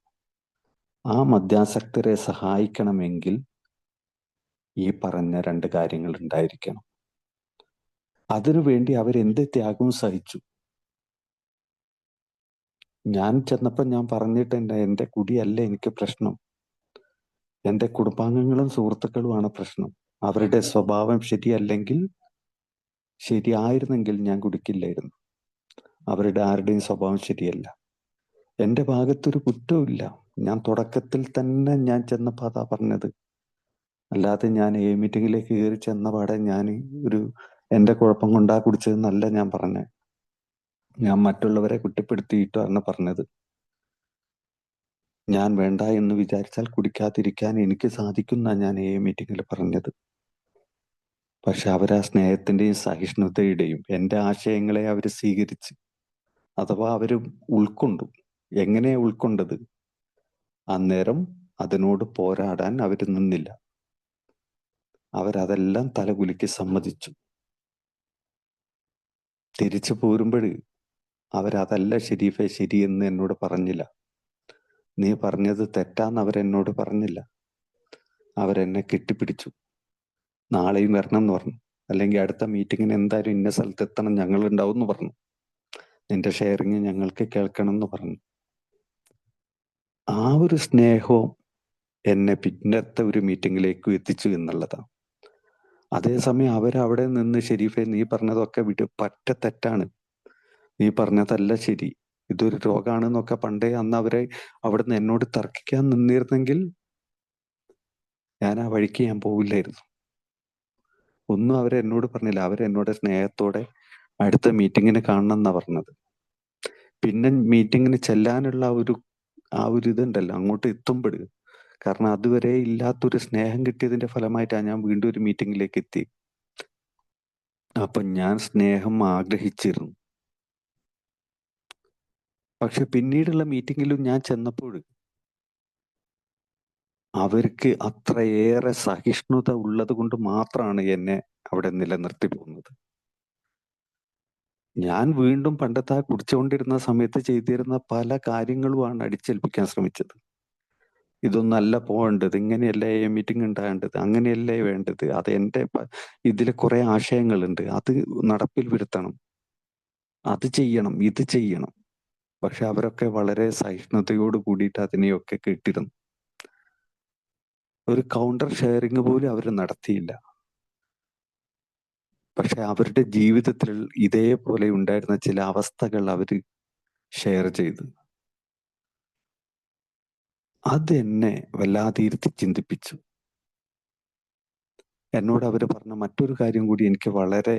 ആ മദ്യാസക്തരെ സഹായിക്കണമെങ്കിൽ ഈ പറഞ്ഞ 2 കാര്യങ്ങൾ ഉണ്ടായിരിക്കണം. അതിനുവേണ്ടി അവരെന്ത് ത്യാഗവും സഹിച്ചു. ഞാൻ ചെന്നപ്പോൾ ഞാൻ പറഞ്ഞിട്ടുണ്ട്, എൻ്റെ കുടിയല്ല എനിക്ക് പ്രശ്നം, എൻ്റെ കുടുംബാംഗങ്ങളും സുഹൃത്തുക്കളുമാണ് പ്രശ്നം. അവരുടെ സ്വഭാവം ശരിയായിരുന്നെങ്കിൽ ഞാൻ കുടിക്കില്ലായിരുന്നു. അവരുടെ ആരുടെയും സ്വഭാവം ശരിയല്ല. എൻ്റെ ഭാഗത്തൊരു കുറ്റവുമില്ല. ഞാൻ തുടക്കത്തിൽ തന്നെ ഞാൻ ചെന്നപ്പോൾ അതാ പറഞ്ഞത്. അല്ലാതെ ഞാൻ മീറ്റിങ്ങിലേക്ക് കയറി ചെന്ന പാടെ ഞാൻ എൻ്റെ കുഴപ്പം കൊണ്ടാ കുടിച്ചതെന്നല്ല ഞാൻ പറഞ്ഞത്. ഞാൻ മറ്റുള്ളവരെ കുറ്റപ്പെടുത്തിയിട്ടാണ് പറഞ്ഞത്. ഞാൻ വേണ്ട എന്ന് വിചാരിച്ചാൽ കുടിക്കാതിരിക്കാൻ എനിക്ക് സാധിക്കുന്ന ഞാൻ മീറ്റിങ്ങിൽ പറഞ്ഞത്. പക്ഷെ അവരാ സ്നേഹത്തിന്റെയും സഹിഷ്ണുതയുടെയും എൻ്റെ ആശയങ്ങളെ അവർ സ്വീകരിച്ച്, അഥവാ അവർ ഉൾക്കൊണ്ടു. എങ്ങനെയാ ഉൾക്കൊണ്ടത്? അന്നേരം അതിനോട് പോരാടാൻ അവർ നിന്നില്ല. അവരതെല്ലാം തലകുലുക്കി സമ്മതിച്ചു. തിരിച്ചു പോരുമ്പോൾ അവരതല്ല ഷെരീഫെ ശരിയെന്ന് എന്നോട് പറഞ്ഞില്ല. നീ പറഞ്ഞത് തെറ്റാന്ന് അവരെന്നോട് പറഞ്ഞില്ല. അവരെന്നെ കെട്ടിപ്പിടിച്ചു. നാളെയും വരണം എന്ന് പറഞ്ഞു. അല്ലെങ്കിൽ അടുത്ത മീറ്റിങ്ങിന് എന്തായാലും ഇന്ന സ്ഥലത്ത് എത്തണം, ഞങ്ങൾ ഉണ്ടാവും എന്ന് പറഞ്ഞു. നിന്റെ ഷെയറിങ് ഞങ്ങൾക്ക് കേൾക്കണം എന്ന് പറഞ്ഞു. ആ ഒരു സ്നേഹവും എന്നെ പിന്നത്തെ ഒരു മീറ്റിങ്ങിലേക്ക് എത്തിച്ചു എന്നുള്ളതാണ്. അതേസമയം അവരവിടെ നിന്ന് ഷെരീഫെ നീ പറഞ്ഞതൊക്കെ പറ്റ തെറ്റാണ്, നീ പറഞ്ഞതല്ല ശരി, ഇതൊരു രോഗാണെന്നൊക്കെ പണ്ടേ അന്ന് അവരെ അവിടുന്ന് എന്നോട് തർക്കിക്കാൻ നിന്നിരുന്നെങ്കിൽ ഞാൻ ആ വഴിക്ക് ഞാൻ പോവില്ലായിരുന്നു. ഒന്നും അവരെന്നോട് പറഞ്ഞില്ല. അവരെന്നോട് സ്നേഹത്തോടെ അടുത്ത മീറ്റിങ്ങിന് കാണണം എന്നാ പറഞ്ഞത്. പിന്നെ മീറ്റിങ്ങിന് ചെല്ലാനുള്ള ആ ഒരു ഇതുണ്ടല്ലോ, അങ്ങോട്ട് എത്തുമ്പോൾ, കാരണം അതുവരെ ഇല്ലാത്തൊരു സ്നേഹം കിട്ടിയതിന്റെ ഫലമായിട്ടാണ് ഞാൻ വീണ്ടും ഒരു മീറ്റിങ്ങിലേക്ക് എത്തി. അപ്പൊ ഞാൻ സ്നേഹം ആഗ്രഹിച്ചിരുന്നു. പക്ഷെ പിന്നീടുള്ള മീറ്റിങ്ങിലും ഞാൻ ചെന്നപ്പോൾ അവർക്ക് അത്രയേറെ സഹിഷ്ണുത ഉള്ളത് കൊണ്ട് മാത്രമാണ് എന്നെ അവിടെ നിലനിർത്തി പോകുന്നത്. ഞാൻ വീണ്ടും പണ്ടത്തെ കുടിച്ചുകൊണ്ടിരുന്ന സമയത്ത് ചെയ്തിരുന്ന പല കാര്യങ്ങളുമാണ് അടിച്ചേൽപ്പിക്കാൻ ശ്രമിച്ചത്. ഇതൊന്നല്ല പോകേണ്ടത്, ഇങ്ങനെയല്ലേ മീറ്റിംഗ് ഉണ്ടാകേണ്ടത്, അങ്ങനെയല്ലേ വേണ്ടത്, അത് എൻ്റെ ഇതിൽ കുറെ ആശയങ്ങളുണ്ട്, അത് നടപ്പിൽ വരുത്തണം, അത് ചെയ്യണം, ഇത് ചെയ്യണം. പക്ഷെ അവരൊക്കെ വളരെ സഹിഷ്ണുതയോട് കൂടിയിട്ട് അതിനെയൊക്കെ കേട്ടിരുന്നു. ഒരു കൗണ്ടർ ഷെയറിങ് പോലും അവർ നടത്തിയില്ല. പക്ഷെ അവരുടെ ജീവിതത്തിൽ ഇതേപോലെ ഉണ്ടായിരുന്ന ചില അവസ്ഥകൾ അവർ ഷെയർ ചെയ്തു. അതെന്നെ വല്ലാതെ ഇരുത്തി ചിന്തിപ്പിച്ചു. എന്നോട് അവർ പറഞ്ഞ മറ്റൊരു കാര്യം കൂടി എനിക്ക് വളരെ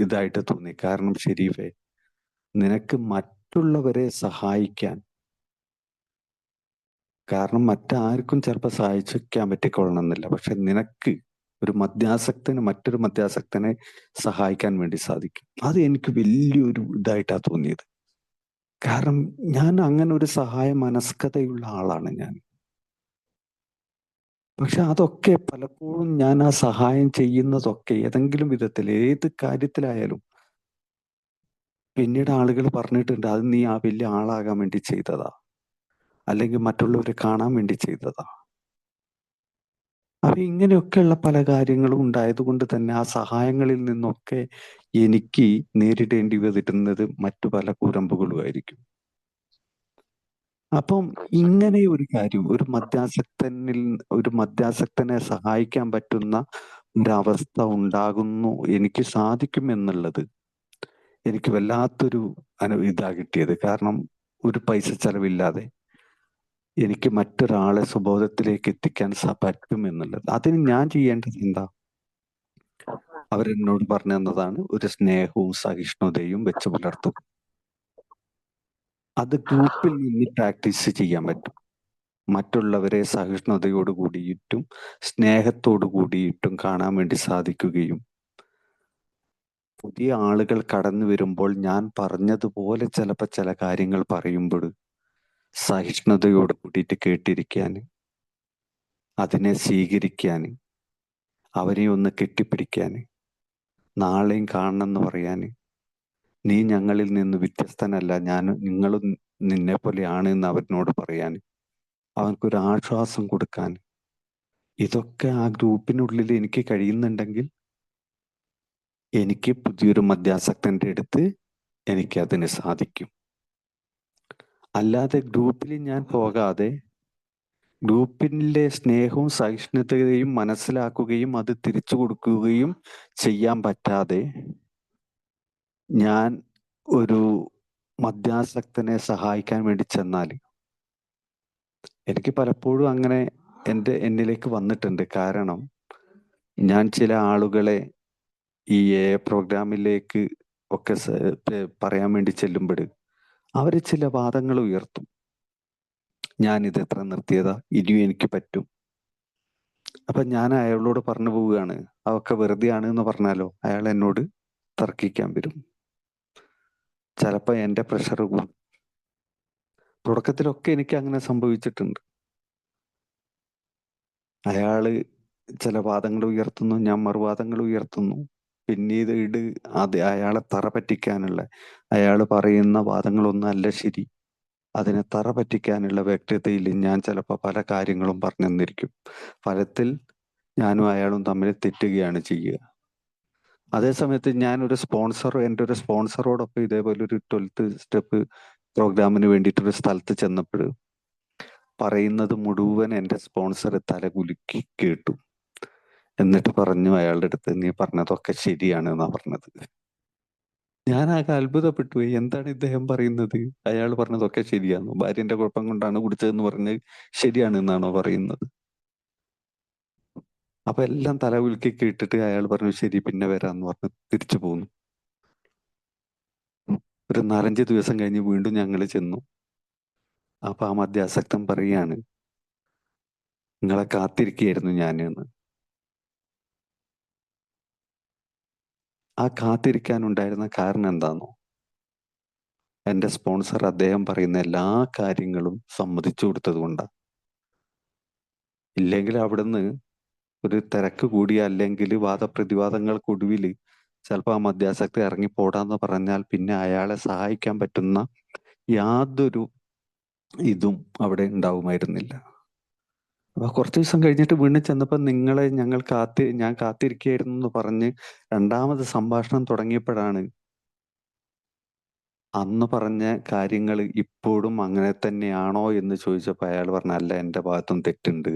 ഇതായിട്ട് തോന്നി. കാരണം ഷെരീഫെ, നിനക്ക് മറ്റുള്ളവരെ സഹായിക്കാൻ, കാരണം മറ്റാർക്കും ചിലപ്പോൾ സഹായിക്കാൻ പറ്റിക്കൊള്ളണമെന്നില്ല, പക്ഷെ നിനക്ക് ഒരു മദ്യാസക്തന് മറ്റൊരു മദ്യാസക്തനെ സഹായിക്കാൻ വേണ്ടി സാധിക്കും. അത് എനിക്ക് വലിയൊരു ഇതായിട്ടാണ് തോന്നിയത്. കാരണം ഞാൻ അങ്ങനെ ഒരു സഹായ മനസ്കതയുള്ള ആളാണ് ഞാൻ. പക്ഷെ അതൊക്കെ പലപ്പോഴും ഞാൻ ആ സഹായം ചെയ്യുന്നതൊക്കെ ഏതെങ്കിലും വിധത്തിൽ, ഏത് കാര്യത്തിലായാലും പിന്നീട് ആളുകൾ പറഞ്ഞിട്ടുണ്ട്, അത് നീ ആ വലിയ ആളാകാൻ വേണ്ടി ചെയ്തതാ, അല്ലെങ്കിൽ മറ്റുള്ളവരെ കാണാൻ വേണ്ടി ചെയ്തതാ. അപ്പൊ ഇങ്ങനെയൊക്കെയുള്ള പല കാര്യങ്ങളും ഉണ്ടായത് കൊണ്ട് തന്നെ ആ സഹായങ്ങളിൽ നിന്നൊക്കെ എനിക്ക് നേരിടേണ്ടി വരുന്നത് മറ്റു പല കുരമ്പുകളുമായിരിക്കും. അപ്പം ഇങ്ങനെ ഒരു കാര്യം, ഒരു മദ്യാസക്തനെ സഹായിക്കാൻ പറ്റുന്ന ഒരവസ്ഥ ഉണ്ടാകുന്നു, എനിക്ക് സാധിക്കും എന്നുള്ളത് എനിക്ക് വല്ലാത്തൊരു ഇതാ കിട്ടിയത്. കാരണം ഒരു പൈസ ചെലവില്ലാതെ എനിക്ക് മറ്റൊരാളെ സുബോധത്തിലേക്ക് എത്തിക്കാൻ പറ്റും എന്നുള്ളത്. അതിന് ഞാൻ ചെയ്യേണ്ടത് എന്താ? അവരെന്നോട് പറഞ്ഞു തന്നതാണ് ഒരു സ്നേഹവും സഹിഷ്ണുതയും വെച്ച് പുലർത്തും. അത് ഗ്രൂപ്പിൽ നിന്ന് പ്രാക്ടീസ് ചെയ്യാൻ പറ്റും. മറ്റുള്ളവരെ സഹിഷ്ണുതയോട് കൂടിയിട്ടും സ്നേഹത്തോടു കൂടിയിട്ടും കാണാൻ വേണ്ടി സാധിക്കുകയും പുതിയ ആളുകൾ കടന്നു വരുമ്പോൾ ഞാൻ പറഞ്ഞതുപോലെ ചിലപ്പോൾ ചില കാര്യങ്ങൾ പറയുമ്പോൾ സഹിഷ്ണുതയോട് കൂടിയിട്ട് കേട്ടിരിക്കാൻ, അതിനെ സ്വീകരിക്കാൻ, അവരെ ഒന്ന് കെട്ടിപ്പിടിക്കാൻ, നാളെയും കാണണമെന്ന് പറയാൻ, നീ ഞങ്ങളിൽ നിന്ന് വ്യത്യസ്തനല്ല, നിങ്ങളും നിന്നെ പോലെയാണ് എന്ന് അവനോട് പറയാൻ, അവനക്കൊരു ആശ്വാസം കൊടുക്കാൻ, ഇതൊക്കെ ആ ഗ്രൂപ്പിനുള്ളിൽ എനിക്ക് കഴിയുന്നുണ്ടെങ്കിൽ എനിക്ക് പുതിയൊരു മദ്യാസക്തന്റെ അടുത്ത് എനിക്കതിന് സാധിക്കും. അല്ലാതെ ഗ്രൂപ്പിൽ ഞാൻ പോകാതെ ഗ്രൂപ്പിലെ സ്നേഹവും സഹിഷ്ണുതയും മനസ്സിലാക്കുകയും അത് തിരിച്ചു കൊടുക്കുകയും ചെയ്യാൻ പറ്റാതെ ഞാൻ ഒരു മദ്യാസക്തനെ സഹായിക്കാൻ വേണ്ടി ചെന്നാൽ എനിക്ക് പലപ്പോഴും അങ്ങനെ എന്നിലേക്ക് വന്നിട്ടുണ്ട്. കാരണം ഞാൻ ചില ആളുകളെ ഈ പ്രോഗ്രാമിലേക്ക് ഒക്കെ പറയാൻ വേണ്ടി ചെല്ലുമ്പോൾ അവർ ചില വാദങ്ങൾ ഉയർത്തും. ഞാനിത് എത്ര നിർത്തിയതാ, ഇനിയും എനിക്ക് പറ്റും. അപ്പൊ ഞാൻ അയാളോട് പറഞ്ഞു പോവുകയാണ്, അതൊക്കെ വെറുതെ ആണ് എന്ന് പറഞ്ഞാലോ അയാൾ എന്നോട് തർക്കിക്കാൻ വരും. ചിലപ്പോൾ എൻ്റെ പ്രഷർ കൂടും. തുടക്കത്തിലൊക്കെ എനിക്ക് അങ്ങനെ സംഭവിച്ചിട്ടുണ്ട്. അയാള് ചില വാദങ്ങൾ ഉയർത്തുന്നു, ഞാൻ മറുവാദങ്ങൾ ഉയർത്തുന്നു. പിന്നീട് അയാളെ തറ പറ്റിക്കാനുള്ള, അയാൾ പറയുന്ന വാദങ്ങളൊന്നും അല്ല ശരി, അതിനെ തറ പറ്റിക്കാനുള്ള വ്യക്തതയിൽ ഞാൻ ചിലപ്പോൾ പല കാര്യങ്ങളും പറഞ്ഞു തന്നിരിക്കും. ഫലത്തിൽ ഞാനും അയാളും തമ്മിൽ തെറ്റുകയാണ് ചെയ്യുക. അതേസമയത്ത് എൻ്റെ ഒരു സ്പോൺസറോടൊപ്പം ഇതേപോലെ ഒരു 12th സ്റ്റെപ്പ് പ്രോഗ്രാമിന് വേണ്ടിയിട്ടൊരു സ്ഥലത്ത് ചെന്നപ്പോൾ പറയുന്നത് മുഴുവൻ എൻ്റെ സ്പോൺസർ തലകുലുക്കി കേട്ടു. എന്നിട്ട് പറഞ്ഞു അയാളുടെ അടുത്ത്, നീ പറഞ്ഞതൊക്കെ ശരിയാണ് എന്നാ പറഞ്ഞത്. ഞാൻ ആകെ അത്ഭുതപ്പെട്ടു പോയി. എന്താണ് ഇദ്ദേഹം പറയുന്നത്? അയാൾ പറഞ്ഞതൊക്കെ ശരിയാണോ? ഭാര്യന്റെ കുഴപ്പം കൊണ്ടാണ് കുടിച്ചതെന്ന് പറഞ്ഞ് ശരിയാണ് എന്നാണോ പറയുന്നത്? അപ്പൊ എല്ലാം തലകുലുക്കി കേട്ടിട്ട് അയാൾ പറഞ്ഞു ശരി, പിന്നെ വരാന്ന് പറഞ്ഞ് തിരിച്ചു പോന്നു. ഒരു 4-5 ദിവസം കഴിഞ്ഞ് വീണ്ടും ഞങ്ങൾ ചെന്നു. അപ്പൊ ആ മദ്യാസക്തൻ പറയാണ്, നിങ്ങളെ കാത്തിരിക്കുകയായിരുന്നു ഞാൻ എന്ന്. ആ കാത്തിരിക്കാനുണ്ടായിരുന്ന കാരണം എന്താണോ? എൻ്റെ സ്പോൺസർ അദ്ദേഹം പറയുന്ന എല്ലാ കാര്യങ്ങളും സമ്മതിച്ചു കൊടുത്തത് കൊണ്ടാണ്. ഇല്ലെങ്കിൽ അവിടുന്ന് ഒരു തിരക്ക് കൂടിയ, അല്ലെങ്കിൽ വാദപ്രതിവാദങ്ങൾക്കൊടുവിൽ ചിലപ്പോൾ ആ മദ്യാസക്തി ഇറങ്ങിപ്പോടാന്ന് പറഞ്ഞാൽ പിന്നെ അയാളെ സഹായിക്കാൻ പറ്റുന്ന യാതൊരു ഇതും അവിടെ ഉണ്ടാവുമായിരുന്നില്ല. അപ്പൊ കുറച്ച് ദിവസം കഴിഞ്ഞിട്ട് വീണ്ടും ചെന്നപ്പോൾ ഞാൻ കാത്തിരിക്കുകയായിരുന്നു എന്ന് പറഞ്ഞ് രണ്ടാമത് സംഭാഷണം തുടങ്ങിയപ്പോഴാണ് അന്ന് പറഞ്ഞ കാര്യങ്ങൾ ഇപ്പോഴും അങ്ങനെ തന്നെയാണോ എന്ന് ചോദിച്ചപ്പോൾ അയാൾ പറഞ്ഞ, അല്ല, എൻ്റെ ഭാഗത്തും തെറ്റുണ്ട്.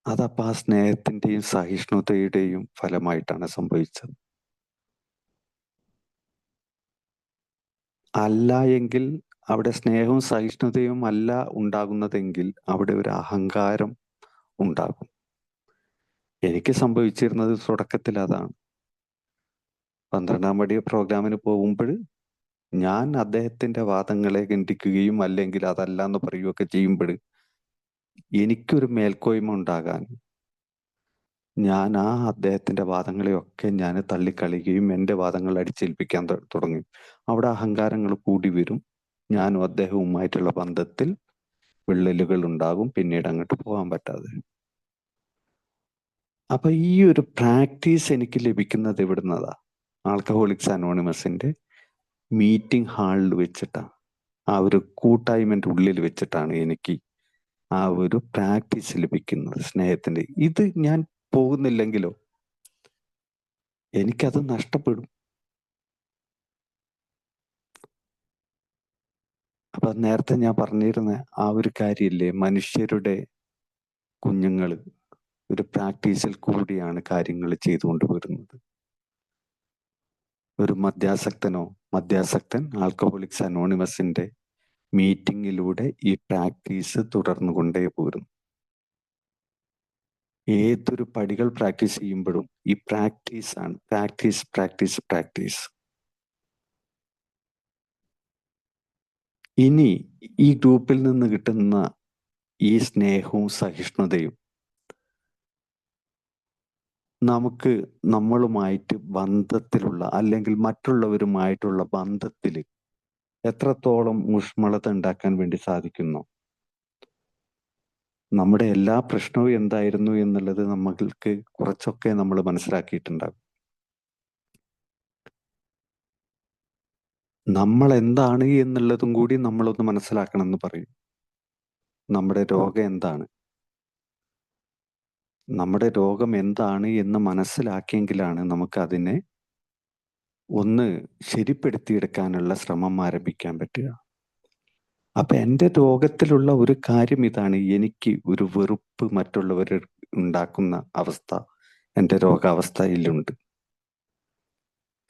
അതപ്പോൾ ആ സ്നേഹത്തിന്റെയും സഹിഷ്ണുതയുടെയും ഫലമായിട്ടാണ് സംഭവിച്ചത്. അല്ല എങ്കിൽ അവിടെ സ്നേഹവും സഹിഷ്ണുതയും അല്ല ഉണ്ടാകുന്നതെങ്കിൽ അവിടെ ഒരു അഹങ്കാരം ഉണ്ടാകും. എനിക്ക് സംഭവിച്ചിരുന്നത് തുടക്കത്തിൽ അതാണ്. 12ാം പടി പ്രോഗ്രാമിന് പോകുമ്പോൾ ഞാൻ അദ്ദേഹത്തിന്റെ വാദങ്ങളെ ഖണ്ഡിക്കുകയും അല്ലെങ്കിൽ അതല്ല എന്ന് പറയുകയൊക്കെ ചെയ്യുമ്പോൾ എനിക്കൊരു മേൽക്കോയ്മ ഉണ്ടാകാൻ ഞാൻ അദ്ദേഹത്തിന്റെ വാദങ്ങളെയൊക്കെ ഞാൻ തള്ളിക്കളയുകയും എൻ്റെ വാദങ്ങൾ അടിച്ചേൽപ്പിക്കാൻ തുടങ്ങി. അവിടെ അഹങ്കാരങ്ങൾ കൂടി വരും. ഞാനും അദ്ദേഹവുമായിട്ടുള്ള ബന്ധത്തിൽ വിള്ളലുകൾ ഉണ്ടാകും. പിന്നീട് അങ്ങോട്ട് പോകാൻ പറ്റാതെ. അപ്പൊ ഈ ഒരു പ്രാക്ടീസ് എനിക്ക് ലഭിക്കുന്നത് എവിടുന്നതാ? ആൽക്കഹോളിക്സ് അനോണിമസിന്റെ മീറ്റിംഗ് ഹാളിൽ വെച്ചിട്ടാണ്. ആ ഒരു കൂട്ടായ്മന്റെ ഉള്ളിൽ വെച്ചിട്ടാണ് എനിക്ക് ആ ഒരു പ്രാക്ടീസ് ലഭിക്കുന്നത് സ്നേഹത്തിന്റെ. ഇത് ഞാൻ പോകുന്നില്ലെങ്കിലോ എനിക്കത് നഷ്ടപ്പെടും. അപ്പൊ നേരത്തെ ഞാൻ പറഞ്ഞിരുന്ന ആ ഒരു കാര്യമില്ലേ, മനുഷ്യരുടെ കുഞ്ഞുങ്ങൾ ഒരു പ്രാക്ടീസിൽ കൂടിയാണ് കാര്യങ്ങൾ ചെയ്തുകൊണ്ട് വരുന്നത്. ഒരു മദ്യാസക്തൻ ആൽക്കഹോളിക്സ് അനോണിമസിന്റെ മീറ്റിങ്ങിലൂടെ ഈ പ്രാക്ടീസ് തുടർന്നു കൊണ്ടേ പോരും. ഏതൊരു പടികൾ പ്രാക്ടീസ് ചെയ്യുമ്പോഴും ഈ പ്രാക്ടീസ് ആണ്. Practice practice practice. ഇനി ഈ ഗ്രൂപ്പിൽ നിന്ന് കിട്ടുന്ന ഈ സ്നേഹവും സഹിഷ്ണുതയും നമുക്ക് നമ്മളുമായിട്ട് ബന്ധത്തിലുള്ള അല്ലെങ്കിൽ മറ്റുള്ളവരുമായിട്ടുള്ള ബന്ധത്തിൽ എത്രത്തോളം ഊഷ്മളത ഉണ്ടാക്കാൻ വേണ്ടി സാധിക്കുന്നു. നമ്മുടെ എല്ലാ പ്രശ്നവും എന്തായിരുന്നു എന്നുള്ളത് നമ്മൾക്ക് കുറച്ചൊക്കെ നമ്മൾ മനസ്സിലാക്കിയിട്ടുണ്ടാകും. നമ്മൾ എന്താണ് എന്നുള്ളതും കൂടി നമ്മളൊന്ന് മനസ്സിലാക്കണം എന്ന് പറയും. നമ്മുടെ രോഗം എന്താണ്, നമ്മുടെ രോഗം എന്താണ് എന്ന് മനസ്സിലാക്കിയെങ്കിലാണ് നമുക്ക് അതിനെ ഒന്ന് ശരിപ്പെടുത്തിയെടുക്കാനുള്ള ശ്രമം ആരംഭിക്കാൻ പറ്റുക. അപ്പൊ എൻ്റെ രോഗത്തിലുള്ള ഒരു കാര്യം ഇതാണ്, എനിക്ക് ഒരു വെറുപ്പ് മറ്റുള്ളവർ ഉണ്ടാക്കുന്ന അവസ്ഥ എൻ്റെ രോഗാവസ്ഥയിലുണ്ട്.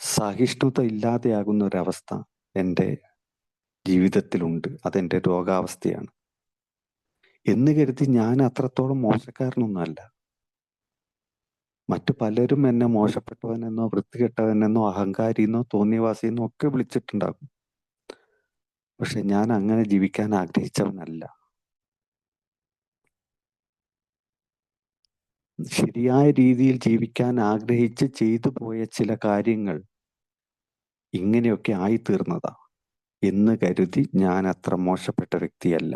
സഹിഷ്ണുത ഇല്ലാതെയാകുന്ന ഒരവസ്ഥ എൻ്റെ ജീവിതത്തിലുണ്ട്. അതെൻ്റെ രോഗാവസ്ഥയാണ് എന്ന് കരുതി ഞാൻ അത്രത്തോളം മോശക്കാരനൊന്നുമല്ല. മറ്റു പലരും എന്നെ മോശപ്പെട്ടവനെന്നോ വൃത്തികെട്ടവനെന്നോ അഹങ്കാരിന്നോ തോന്നിയവാസിന്നോ ഒക്കെ വിളിച്ചിട്ടുണ്ടാകും. പക്ഷെ ഞാൻ അങ്ങനെ ജീവിക്കാൻ ആഗ്രഹിച്ചവനല്ല. ശരിയായ രീതിയിൽ ജീവിക്കാൻ ആഗ്രഹിച്ച് ചെയ്തു പോയ ചില കാര്യങ്ങൾ ഇങ്ങനെയൊക്കെ ആയിത്തീർന്നതാ എന്ന് കരുതി ഞാൻ അത്ര മോശപ്പെട്ട വ്യക്തിയല്ല.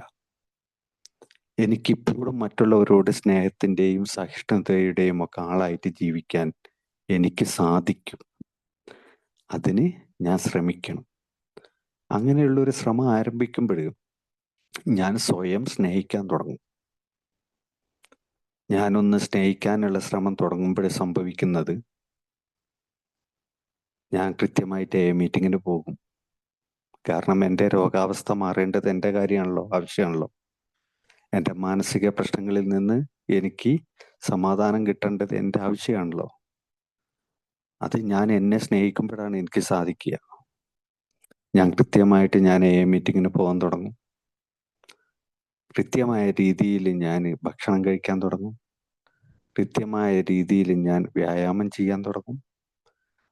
എനിക്കിപ്പോഴും മറ്റുള്ളവരോട് സ്നേഹത്തിൻ്റെയും സഹിഷ്ണുതയുടെയും ഒക്കെ ആളായിട്ട് ജീവിക്കാൻ എനിക്ക് സാധിക്കും. അതിന് ഞാൻ ശ്രമിക്കണം. അങ്ങനെയുള്ളൊരു ശ്രമം ആരംഭിക്കുമ്പോൾ ഞാൻ സ്വയം സ്നേഹിക്കാൻ തുടങ്ങും. ഞാനൊന്ന് സ്നേഹിക്കാനുള്ള ശ്രമം തുടങ്ങുമ്പോൾ സംഭവിക്കുന്നത്, ഞാൻ കൃത്യമായിട്ട് മീറ്റിങ്ങിന് പോകും. കാരണം എൻ്റെ രോഗാവസ്ഥ മാറേണ്ടത് എൻ്റെ കാര്യമാണല്ലോ, ആവശ്യമാണല്ലോ. എൻ്റെ മാനസിക പ്രശ്നങ്ങളിൽ നിന്ന് എനിക്ക് സമാധാനം കിട്ടേണ്ടത് എൻ്റെ ആവശ്യമാണല്ലോ. അത് ഞാൻ എന്നെ സ്നേഹിക്കുമ്പോഴാണ് എനിക്ക് സാധിക്കുക. ഞാൻ കൃത്യമായിട്ട് മീറ്റിങ്ങിന് പോകാൻ തുടങ്ങും. കൃത്യമായ രീതിയിൽ ഞാൻ ഭക്ഷണം കഴിക്കാൻ തുടങ്ങും. കൃത്യമായ രീതിയിൽ ഞാൻ വ്യായാമം ചെയ്യാൻ തുടങ്ങും.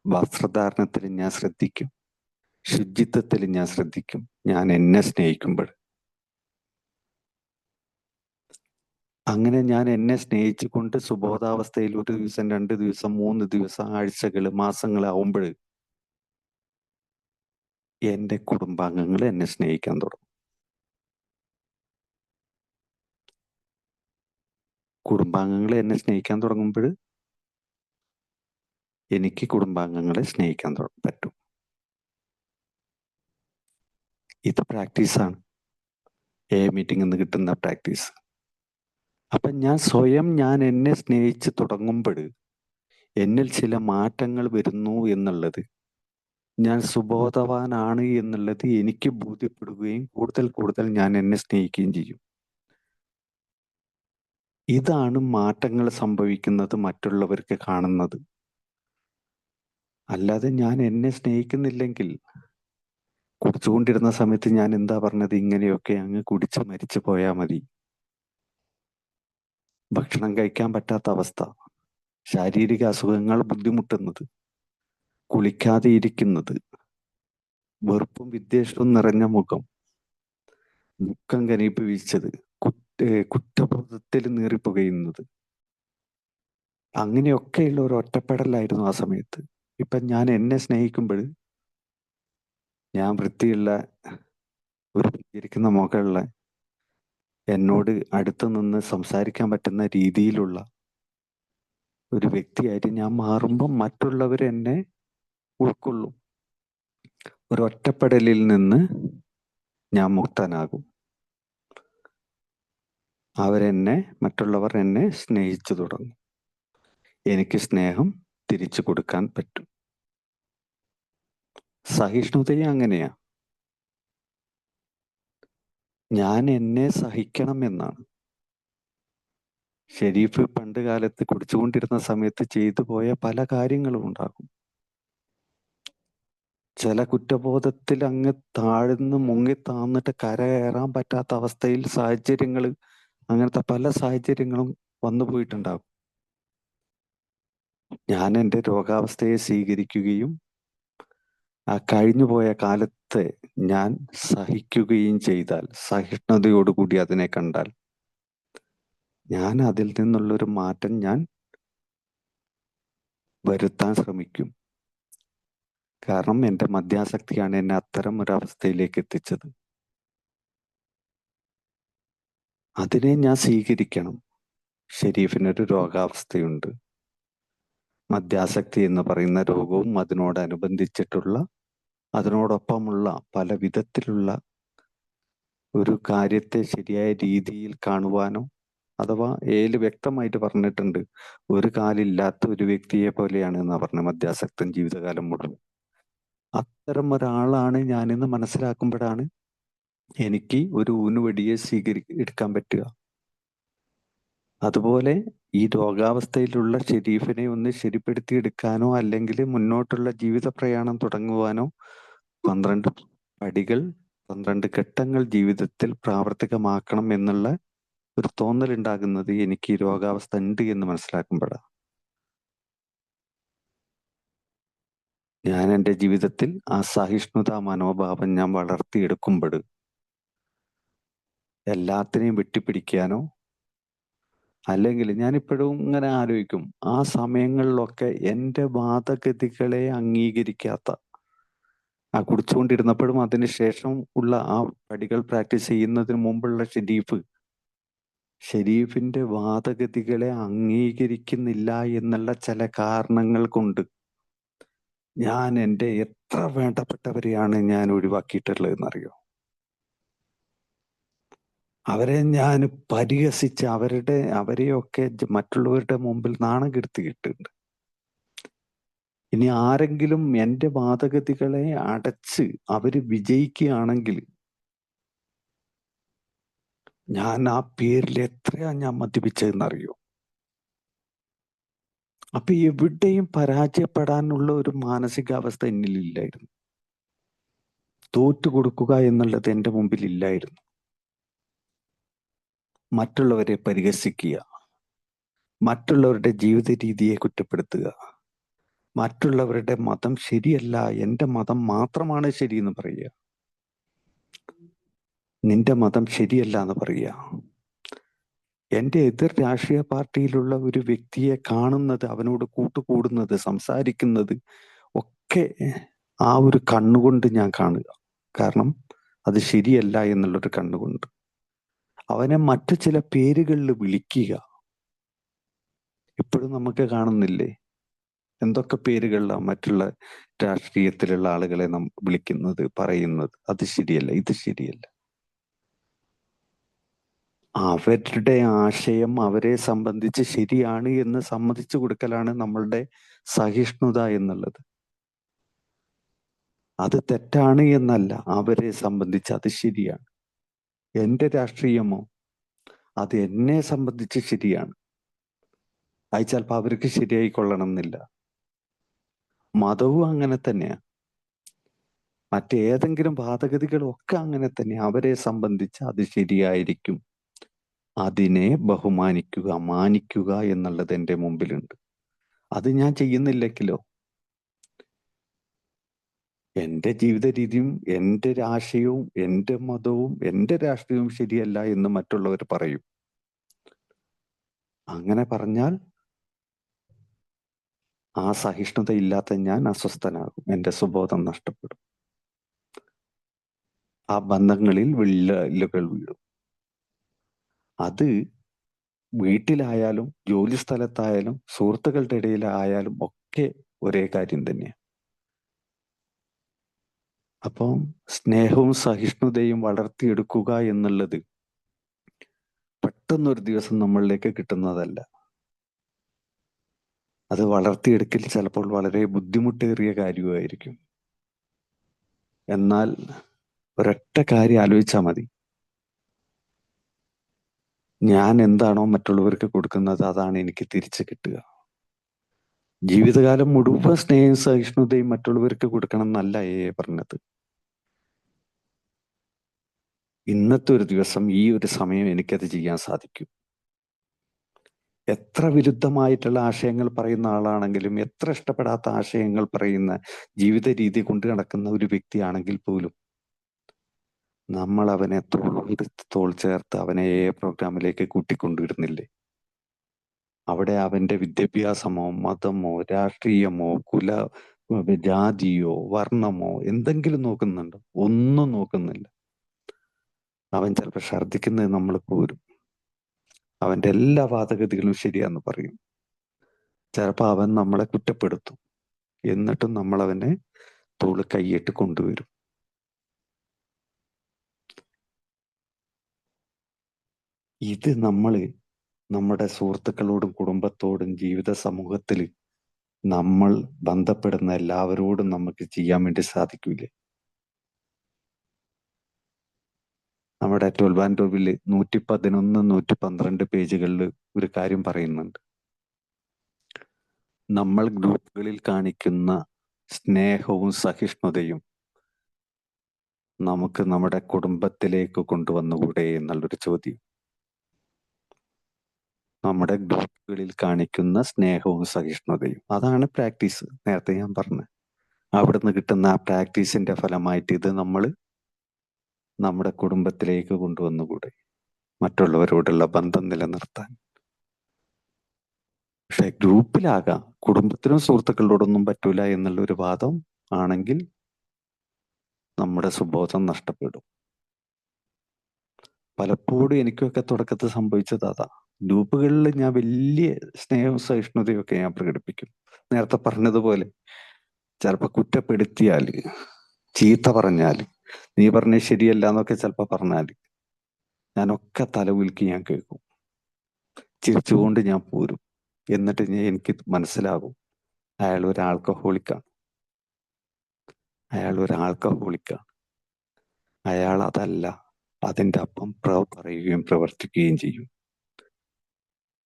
വസ്ത്രധാരണത്തിൽ ഞാൻ ശ്രദ്ധിക്കും. ശുചിത്വത്തിൽ ഞാൻ ശ്രദ്ധിക്കും. ഞാൻ എന്നെ സ്നേഹിക്കുമ്പോൾ. അങ്ങനെ ഞാൻ എന്നെ സ്നേഹിച്ചുകൊണ്ട് സുബോധാവസ്ഥയിൽ 1 ദിവസം 2 ദിവസം 3 ദിവസം ആഴ്ചകൾ മാസങ്ങളാവുമ്പോൾ എൻ്റെ കുടുംബാംഗങ്ങൾ എന്നെ സ്നേഹിക്കാൻ തുടങ്ങും. കുടുംബാംഗങ്ങൾ എന്നെ സ്നേഹിക്കാൻ തുടങ്ങുമ്പോൾ എനിക്ക് കുടുംബാംഗങ്ങളെ സ്നേഹിക്കാൻ പറ്റും. ഇത് പ്രാക്ടീസാണ്. മീറ്റിംഗിൽ നിന്ന് കിട്ടുന്ന പ്രാക്ടീസ്. അപ്പം ഞാൻ എന്നെ സ്നേഹിച്ച് തുടങ്ങുമ്പോൾ എന്നിൽ ചില മാറ്റങ്ങൾ വരുന്നു എന്നുള്ളത്, ഞാൻ സുബോധവാനാണ് എന്നുള്ളത് എനിക്ക് ബോധ്യപ്പെടുകയും കൂടുതൽ ഞാൻ എന്നെ സ്നേഹിക്കുകയും ചെയ്യും. ഇതാണ് മാറ്റങ്ങൾ സംഭവിക്കുന്നത് മറ്റുള്ളവർക്ക് കാണുന്നത്. അല്ലാതെ ഞാൻ എന്നെ സ്നേഹിക്കുന്നില്ലെങ്കിൽ, കുടിച്ചുകൊണ്ടിരുന്ന സമയത്ത് ഞാൻ എന്താ പറഞ്ഞത്, ഇങ്ങനെയൊക്കെ അങ്ങ് കുടിച്ച് മരിച്ചു പോയാൽ മതി. ഭക്ഷണം കഴിക്കാൻ പറ്റാത്ത അവസ്ഥ, ശാരീരിക അസുഖങ്ങൾ ബുദ്ധിമുട്ടുന്നത്, കുളിക്കാതെ ഇരിക്കുന്നത്, വെറുപ്പും വിദ്വേഷവും നിറഞ്ഞ മുഖം, ദുഃഖം കനീപ്പിച്ചത്, കുറ്റബോധത്തിൽ നീറിപ്പുകയുന്നത്, അങ്ങനെയൊക്കെയുള്ള ഒരു ഒറ്റപ്പെടലായിരുന്നു ആ സമയത്ത്. ഇപ്പം ഞാൻ എന്നെ സ്നേഹിക്കുമ്പോൾ, ഞാൻ വൃത്തിയുള്ള ഒരു ഇരിക്കുന്ന മുഖമുള്ള, എന്നോട് അടുത്ത് നിന്ന് സംസാരിക്കാൻ പറ്റുന്ന രീതിയിലുള്ള ഒരു വ്യക്തിയായിട്ട് ഞാൻ മാറുമ്പം മറ്റുള്ളവർ എന്നെ ഉൾക്കൊള്ളും. ഒരു ഒറ്റപ്പെടലിൽ നിന്ന് ഞാൻ മുക്തനാകും. മറ്റുള്ളവർ എന്നെ സ്നേഹിച്ചു തുടങ്ങും. എനിക്ക് സ്നേഹം തിരിച്ചു കൊടുക്കാൻ പറ്റും. സഹിഷ്ണുതയും അങ്ങനെയാ. ഞാൻ എന്നെ സഹിക്കണം എന്നാണ്. ഷെരീഫ് പണ്ട് കാലത്ത് കുടിച്ചുകൊണ്ടിരുന്ന സമയത്ത് ചെയ്തു പോയ പല കാര്യങ്ങളും ഉണ്ടാകും. ചില കുറ്റബോധത്തിൽ അങ്ങ് താഴ്ന്ന് മുങ്ങി താന്നിട്ട് കരകയറാൻ പറ്റാത്ത അവസ്ഥയിൽ അങ്ങനത്തെ പല സാഹചര്യങ്ങളും വന്നു പോയിട്ടുണ്ടാകും. ഞാൻ എൻ്റെ രോഗാവസ്ഥയെ സ്വീകരിക്കുകയും ആ കഴിഞ്ഞുപോയ കാലത്തെ ഞാൻ സഹിക്കുകയും ചെയ്താൽ, സഹിഷ്ണുതയോടുകൂടി അതിനെ കണ്ടാൽ, ഞാൻ അതിൽ നിന്നുള്ളൊരു മാറ്റം ഞാൻ വരുത്താൻ ശ്രമിക്കും. കാരണം എൻ്റെ മദ്യാസക്തിയാണ് എന്നെ അത്തരം ഒരവസ്ഥയിലേക്ക് എത്തിച്ചത്. അതിനെ ഞാൻ സ്വീകരിക്കണം. ഷെരീഫിനൊരു രോഗാവസ്ഥയുണ്ട്. മദ്യാസക്തി എന്ന് പറയുന്ന രോഗവും അതിനോടനുബന്ധിച്ചിട്ടുള്ള, അതിനോടൊപ്പമുള്ള പല വിധത്തിലുള്ള ഒരു കാര്യത്തെ ശരിയായ രീതിയിൽ കാണുവാനോ, അഥവാ വ്യക്തമായിട്ട് പറഞ്ഞിട്ടുണ്ട്, ഒരു കാലില്ലാത്ത ഒരു വ്യക്തിയെ പോലെയാണ് എന്നാ പറഞ്ഞ മദ്യാസക്തൻ ജീവിതകാലം മുഴുവൻ. അത്തരം ഒരാളാണ് ഞാനെന്ന് മനസ്സിലാക്കുമ്പോഴാണ് എനിക്ക് ഒരു ഊന്നുവടിയെ എടുക്കാൻ പറ്റുക. അതുപോലെ ഈ രോഗാവസ്ഥയിലുള്ള ഷെരീഫിനെ ഒന്ന് ശരിപ്പെടുത്തിയെടുക്കാനോ അല്ലെങ്കിൽ മുന്നോട്ടുള്ള ജീവിത പ്രയാണം തുടങ്ങുവാനോ 12 പടികൾ, 12 ഘട്ടങ്ങൾ ജീവിതത്തിൽ പ്രാവർത്തികമാക്കണം എന്നുള്ള ഒരു തോന്നലുണ്ടാകുന്നത് എനിക്ക് ഈ രോഗാവസ്ഥ ഉണ്ട് എന്ന് മനസ്സിലാക്കുമ്പോഴാണ്. ഞാൻ എൻ്റെ ജീവിതത്തിൽ ആ സഹിഷ്ണുതാ മനോഭാവം ഞാൻ വളർത്തിയെടുക്കുമ്പോൾ എല്ലാത്തിനെയും വെട്ടിപ്പിടിക്കാനോ, അല്ലെങ്കിൽ ഞാനിപ്പോഴും ഇങ്ങനെ ആലോചിക്കും, ആ സമയങ്ങളിലൊക്കെ എൻ്റെ വാദഗതികളെ അംഗീകരിക്കാത്ത, ആ കുടിച്ചുകൊണ്ടിരുന്നപ്പോഴും അതിനുശേഷം ഉള്ള ആ പടികൾ പ്രാക്ടീസ് ചെയ്യുന്നതിന് മുമ്പുള്ള ഷെരീഫിന്റെ വാദഗതികളെ അംഗീകരിക്കുന്നില്ല എന്നുള്ള ചില കാരണങ്ങൾ കൊണ്ട് ഞാൻ എൻ്റെ എത്ര വേണ്ടപ്പെട്ടവരെയാണ് ഞാൻ ഒഴിവാക്കിയിട്ടുള്ളത് എന്നറിയോ? അവരെ ഞാൻ പരിഹസിച്ച് അവരെയൊക്കെ മറ്റുള്ളവരുടെ മുമ്പിൽ നാണം കെടുത്തിയിട്ടുണ്ട്. ഇനി ആരെങ്കിലും എൻ്റെ വാദഗതികളെ അടച്ച് അവര് വിജയിക്കുകയാണെങ്കിൽ ഞാൻ ആ പേരിൽ എത്രയാ ഞാൻ മദ്യപിച്ചതെന്നറിയോ? അപ്പൊ എവിടെയും പരാജയപ്പെടാനുള്ള ഒരു മാനസികാവസ്ഥ എന്നിലില്ലായിരുന്നു. തോറ്റു കൊടുക്കുക എന്നുള്ളത് എൻ്റെ മുമ്പിൽ ഇല്ലായിരുന്നു. മറ്റുള്ളവരെ പരിഹസിക്കുക, മറ്റുള്ളവരുടെ ജീവിത രീതിയെ കുറ്റപ്പെടുത്തുക, മറ്റുള്ളവരുടെ മതം ശരിയല്ല, എൻ്റെ മതം മാത്രമാണ് ശരിയെന്ന് പറയുക, നിന്റെ മതം ശരിയല്ല എന്ന് പറയുക, എൻ്റെ എതിർ രാഷ്ട്രീയ പാർട്ടിയിലുള്ള ഒരു വ്യക്തിയെ കാണുന്നത്, അവനോട് കൂട്ടുകൂടുന്നത്, സംസാരിക്കുന്നത് ഒക്കെ ആ ഒരു കണ്ണുകൊണ്ട് ഞാൻ കാണുക. കാരണം അത് ശരിയല്ല എന്നുള്ളൊരു കണ്ണുകൊണ്ട് അവനെ മറ്റു ചില പേരുകളിൽ വിളിക്കുക. ഇപ്പോഴും നമുക്ക് കാണുന്നില്ലേ എന്തൊക്കെ പേരുകളിലാണ് മറ്റുള്ള രാഷ്ട്രീയത്തിലുള്ള ആളുകളെ നാം വിളിക്കുന്നത്, പറയുന്നത്? അത് ശരിയല്ല, ഇത് ശരിയല്ല. അവരുടെ ആശയം അവരെ സംബന്ധിച്ച് ശരിയാണ് എന്ന് സമ്മതിച്ചു കൊടുക്കലാണ് നമ്മളുടെ സഹിഷ്ണുത എന്നുള്ളത്. അത് തെറ്റാണ് എന്നല്ല, അവരെ സംബന്ധിച്ച് അത് ശരിയാണ്. എൻ്റെ രാഷ്ട്രീയമോ അത് എന്നെ സംബന്ധിച്ച് ശരിയാണ്. അത് ചിലപ്പോൾ അവർക്ക് ശരിയായിക്കൊള്ളണം എന്നില്ല. മതവും അങ്ങനെ തന്നെയാണ്. മറ്റേതെങ്കിലും വാദഗതികളും ഒക്കെ അങ്ങനെ തന്നെ. അവരെ സംബന്ധിച്ച് അത് ശരിയായിരിക്കും. അതിനെ ബഹുമാനിക്കുക, മാനിക്കുക എന്നുള്ളത് എൻ്റെ മുമ്പിലുണ്ട്. അത് ഞാൻ ചെയ്യുന്നില്ലെങ്കിലോ എൻ്റെ ജീവിത രീതിയും എൻ്റെ ആശയവും എൻ്റെ മതവും എൻ്റെ രാഷ്ട്രീയവും ശരിയല്ല എന്ന് മറ്റുള്ളവർ പറയും. അങ്ങനെ പറഞ്ഞാൽ ആ സഹിഷ്ണുത ഇല്ലാത്ത ഞാൻ അസ്വസ്ഥനാകും, എൻ്റെ സുബോധം നഷ്ടപ്പെടും, ആ ബന്ധങ്ങളിൽ വിള്ളലുകൾ വീഴും. അത് വീട്ടിലായാലും ജോലി സ്ഥലത്തായാലും സുഹൃത്തുക്കളുടെ ഇടയിലായാലും ഒക്കെ ഒരേ കാര്യം തന്നെയാണ്. അപ്പം സ്നേഹവും സഹിഷ്ണുതയും വളർത്തിയെടുക്കുക എന്നുള്ളത് പെട്ടെന്നൊരു ദിവസം നമ്മളിലേക്ക് കിട്ടുന്നതല്ല. അത് വളർത്തിയെടുക്കൽ ചിലപ്പോൾ വളരെ ബുദ്ധിമുട്ടേറിയ കാര്യമായിരിക്കും. എന്നാൽ ഒരൊറ്റ കാര്യം ആലോചിച്ചാൽ മതി, ഞാൻ എന്താണോ മറ്റുള്ളവർക്ക് കൊടുക്കുന്നത് അതാണ് എനിക്ക് തിരിച്ചു കിട്ടുക. ജീവിതകാലം മുഴുവൻ സ്നേഹവും സഹിഷ്ണുതയും മറ്റുള്ളവർക്ക് കൊടുക്കണം എന്നല്ല പറഞ്ഞത്. ഇന്നത്തെ ഒരു ദിവസം, ഈ ഒരു സമയം എനിക്കത് ചെയ്യാൻ സാധിക്കും. എത്ര വിരുദ്ധമായിട്ടുള്ള ആശയങ്ങൾ പറയുന്ന ആളാണെങ്കിലും, എത്ര ഇഷ്ടപ്പെടാത്ത ആശയങ്ങൾ പറയുന്ന ജീവിത രീതി കൊണ്ട് നടക്കുന്ന ഒരു വ്യക്തിയാണെങ്കിൽ പോലും നമ്മൾ അവനെ തോളോട് തോൾ ചേർത്ത് അവനെ പ്രോഗ്രാമിലേക്ക് കൂട്ടിക്കൊണ്ടുവരുന്നില്ലേ? അവിടെ അവന്റെ വിദ്യാഭ്യാസമോ മതമോ രാഷ്ട്രീയമോ ജാതിയോ വർണ്ണമോ എന്തെങ്കിലും നോക്കുന്നുണ്ടോ? ഒന്നും നോക്കുന്നില്ല. അവൻ ചിലപ്പോൾ ഛർദ്ദിക്കുന്നത് നമ്മൾ പോരും. അവന്റെ എല്ലാ വാദഗതികളും ശരിയാന്ന് പറയും. ചിലപ്പോൾ അവൻ നമ്മളെ കുറ്റപ്പെടുത്തും. എന്നിട്ടും നമ്മൾ അവനെ തോള് കൈയിട്ട് കൊണ്ടുവരും. ഇത് നമ്മുടെ സുഹൃത്തുക്കളോടും കുടുംബത്തോടും ജീവിത സമൂഹത്തിൽ നമ്മൾ ബന്ധപ്പെടുന്ന എല്ലാവരോടും നമുക്ക് ചെയ്യാൻ വേണ്ടി സാധിക്കൂലേ? നമ്മുടെ 12 ആൻഡ് 12 111 112 പേജുകളിൽ ഒരു കാര്യം പറയുന്നുണ്ട്. നമ്മൾ ഗ്രൂപ്പുകളിൽ കാണിക്കുന്ന സ്നേഹവും സഹിഷ്ണുതയും നമുക്ക് നമ്മുടെ കുടുംബത്തിലേക്ക് കൊണ്ടുവന്നുകൂടെ എന്നുള്ളൊരു ചോദ്യം. നമ്മുടെ ഗ്രൂപ്പുകളിൽ കാണിക്കുന്ന സ്നേഹവും സഹിഷ്ണുതയും, അതാണ് പ്രാക്ടീസ്. നേരത്തെ ഞാൻ പറഞ്ഞത്, അവിടുന്ന് കിട്ടുന്ന ആ പ്രാക്ടീസിന്റെ ഫലമായിട്ട് ഇത് നമ്മൾ നമ്മുടെ കുടുംബത്തിലേക്ക് കൊണ്ടുവന്നുകൂടെ, മറ്റുള്ളവരോടുള്ള ബന്ധം നിലനിർത്താൻ. പക്ഷെ ഗ്രൂപ്പിലാകാം, കുടുംബത്തിനും സുഹൃത്തുക്കളോടൊന്നും പറ്റൂല എന്നുള്ള ഒരു വാദം ആണെങ്കിൽ നമ്മുടെ സുബോധം നഷ്ടപ്പെടും. പലപ്പോഴും എനിക്കൊക്കെ തുടക്കത്തിൽ സംഭവിച്ചത് അതാ. ഗ്രൂപ്പുകളിൽ ഞാൻ വലിയ സ്നേഹവും സഹിഷ്ണുതയും ഒക്കെ ഞാൻ പ്രകടിപ്പിക്കും. നേരത്തെ പറഞ്ഞതുപോലെ ചിലപ്പോ കുറ്റപ്പെടുത്തിയാല്, ചീത്ത പറഞ്ഞാല്, നീ പറഞ്ഞ ശരിയല്ല എന്നൊക്കെ ചിലപ്പോ പറഞ്ഞാല് ഞാനൊക്കെ തലകുലുക്കി ഞാൻ കേൾക്കും. ചിരിച്ചുകൊണ്ട് ഞാൻ പോരും. എന്നിട്ട് എനിക്ക് മനസ്സിലാകും അയാൾ ഒരു ആൽക്കഹോളിക്കാണ്. അയാൾ അതല്ല, അതിൻ്റെ അപ്പം പറയുകയും പ്രവർത്തിക്കുകയും ചെയ്യും.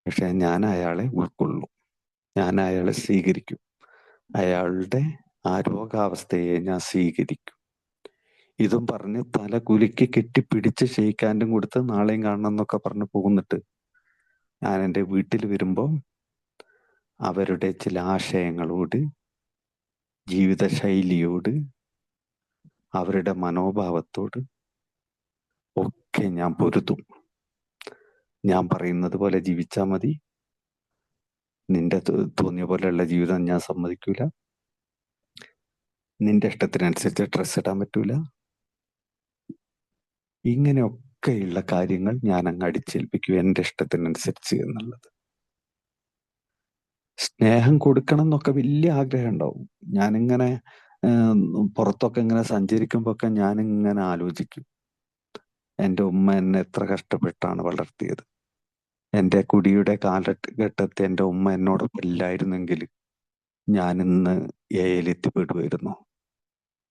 പക്ഷെ ഞാൻ അയാളെ ഉൾക്കൊള്ളും, ഞാൻ അയാളെ സ്വീകരിക്കും, അയാളുടെ ആ രോഗാവസ്ഥയെ ഞാൻ സ്വീകരിക്കും. ഇതും പറഞ്ഞ് തല കുലുക്കി കെട്ടിപ്പിടിച്ച് ഷെയ്ക്കാൻഡും കൊടുത്ത് നാളെയും കാണണം എന്നൊക്കെ പറഞ്ഞ് പോകുന്നിട്ട് ഞാൻ എൻ്റെ വീട്ടിൽ വരുമ്പോൾ അവരുടെ ചില ആശയങ്ങളോട്, ജീവിതശൈലിയോട്, അവരുടെ മനോഭാവത്തോട് ഒക്കെ ഞാൻ പൊരുതും. ഞാൻ പറയുന്നത് പോലെ ജീവിച്ചാൽ മതി, നിന്റെ തോന്നിയ പോലെയുള്ള ജീവിതം ഞാൻ സമ്മതിക്കൂല, നിന്റെ ഇഷ്ടത്തിനനുസരിച്ച് ഡ്രസ്സ് ഇടാൻ പറ്റൂല, ഇങ്ങനെയൊക്കെയുള്ള കാര്യങ്ങൾ ഞാൻ അങ്ങ് അടിച്ചേൽപ്പിക്കും എൻ്റെ ഇഷ്ടത്തിനനുസരിച്ച് എന്നുള്ളത്. സ്നേഹം കൊടുക്കണം എന്നൊക്കെ വലിയ ആഗ്രഹം ഉണ്ടാവും. ഞാനിങ്ങനെ പുറത്തൊക്കെ ഇങ്ങനെ സഞ്ചരിക്കുമ്പോഴൊക്കെ ഞാനിങ്ങനെ ആലോചിക്കും, എൻ്റെ ഉമ്മ എന്നെ എത്ര കഷ്ടപ്പെട്ടാണ് വളർത്തിയത്. എൻ്റെ കുടിയുടെ കാലഘട്ടത്തെ എൻ്റെ ഉമ്മ എന്നോടൊപ്പം ഇല്ലായിരുന്നെങ്കിൽ ഞാനിന്ന് എത്തിപ്പെടുമായിരുന്നു.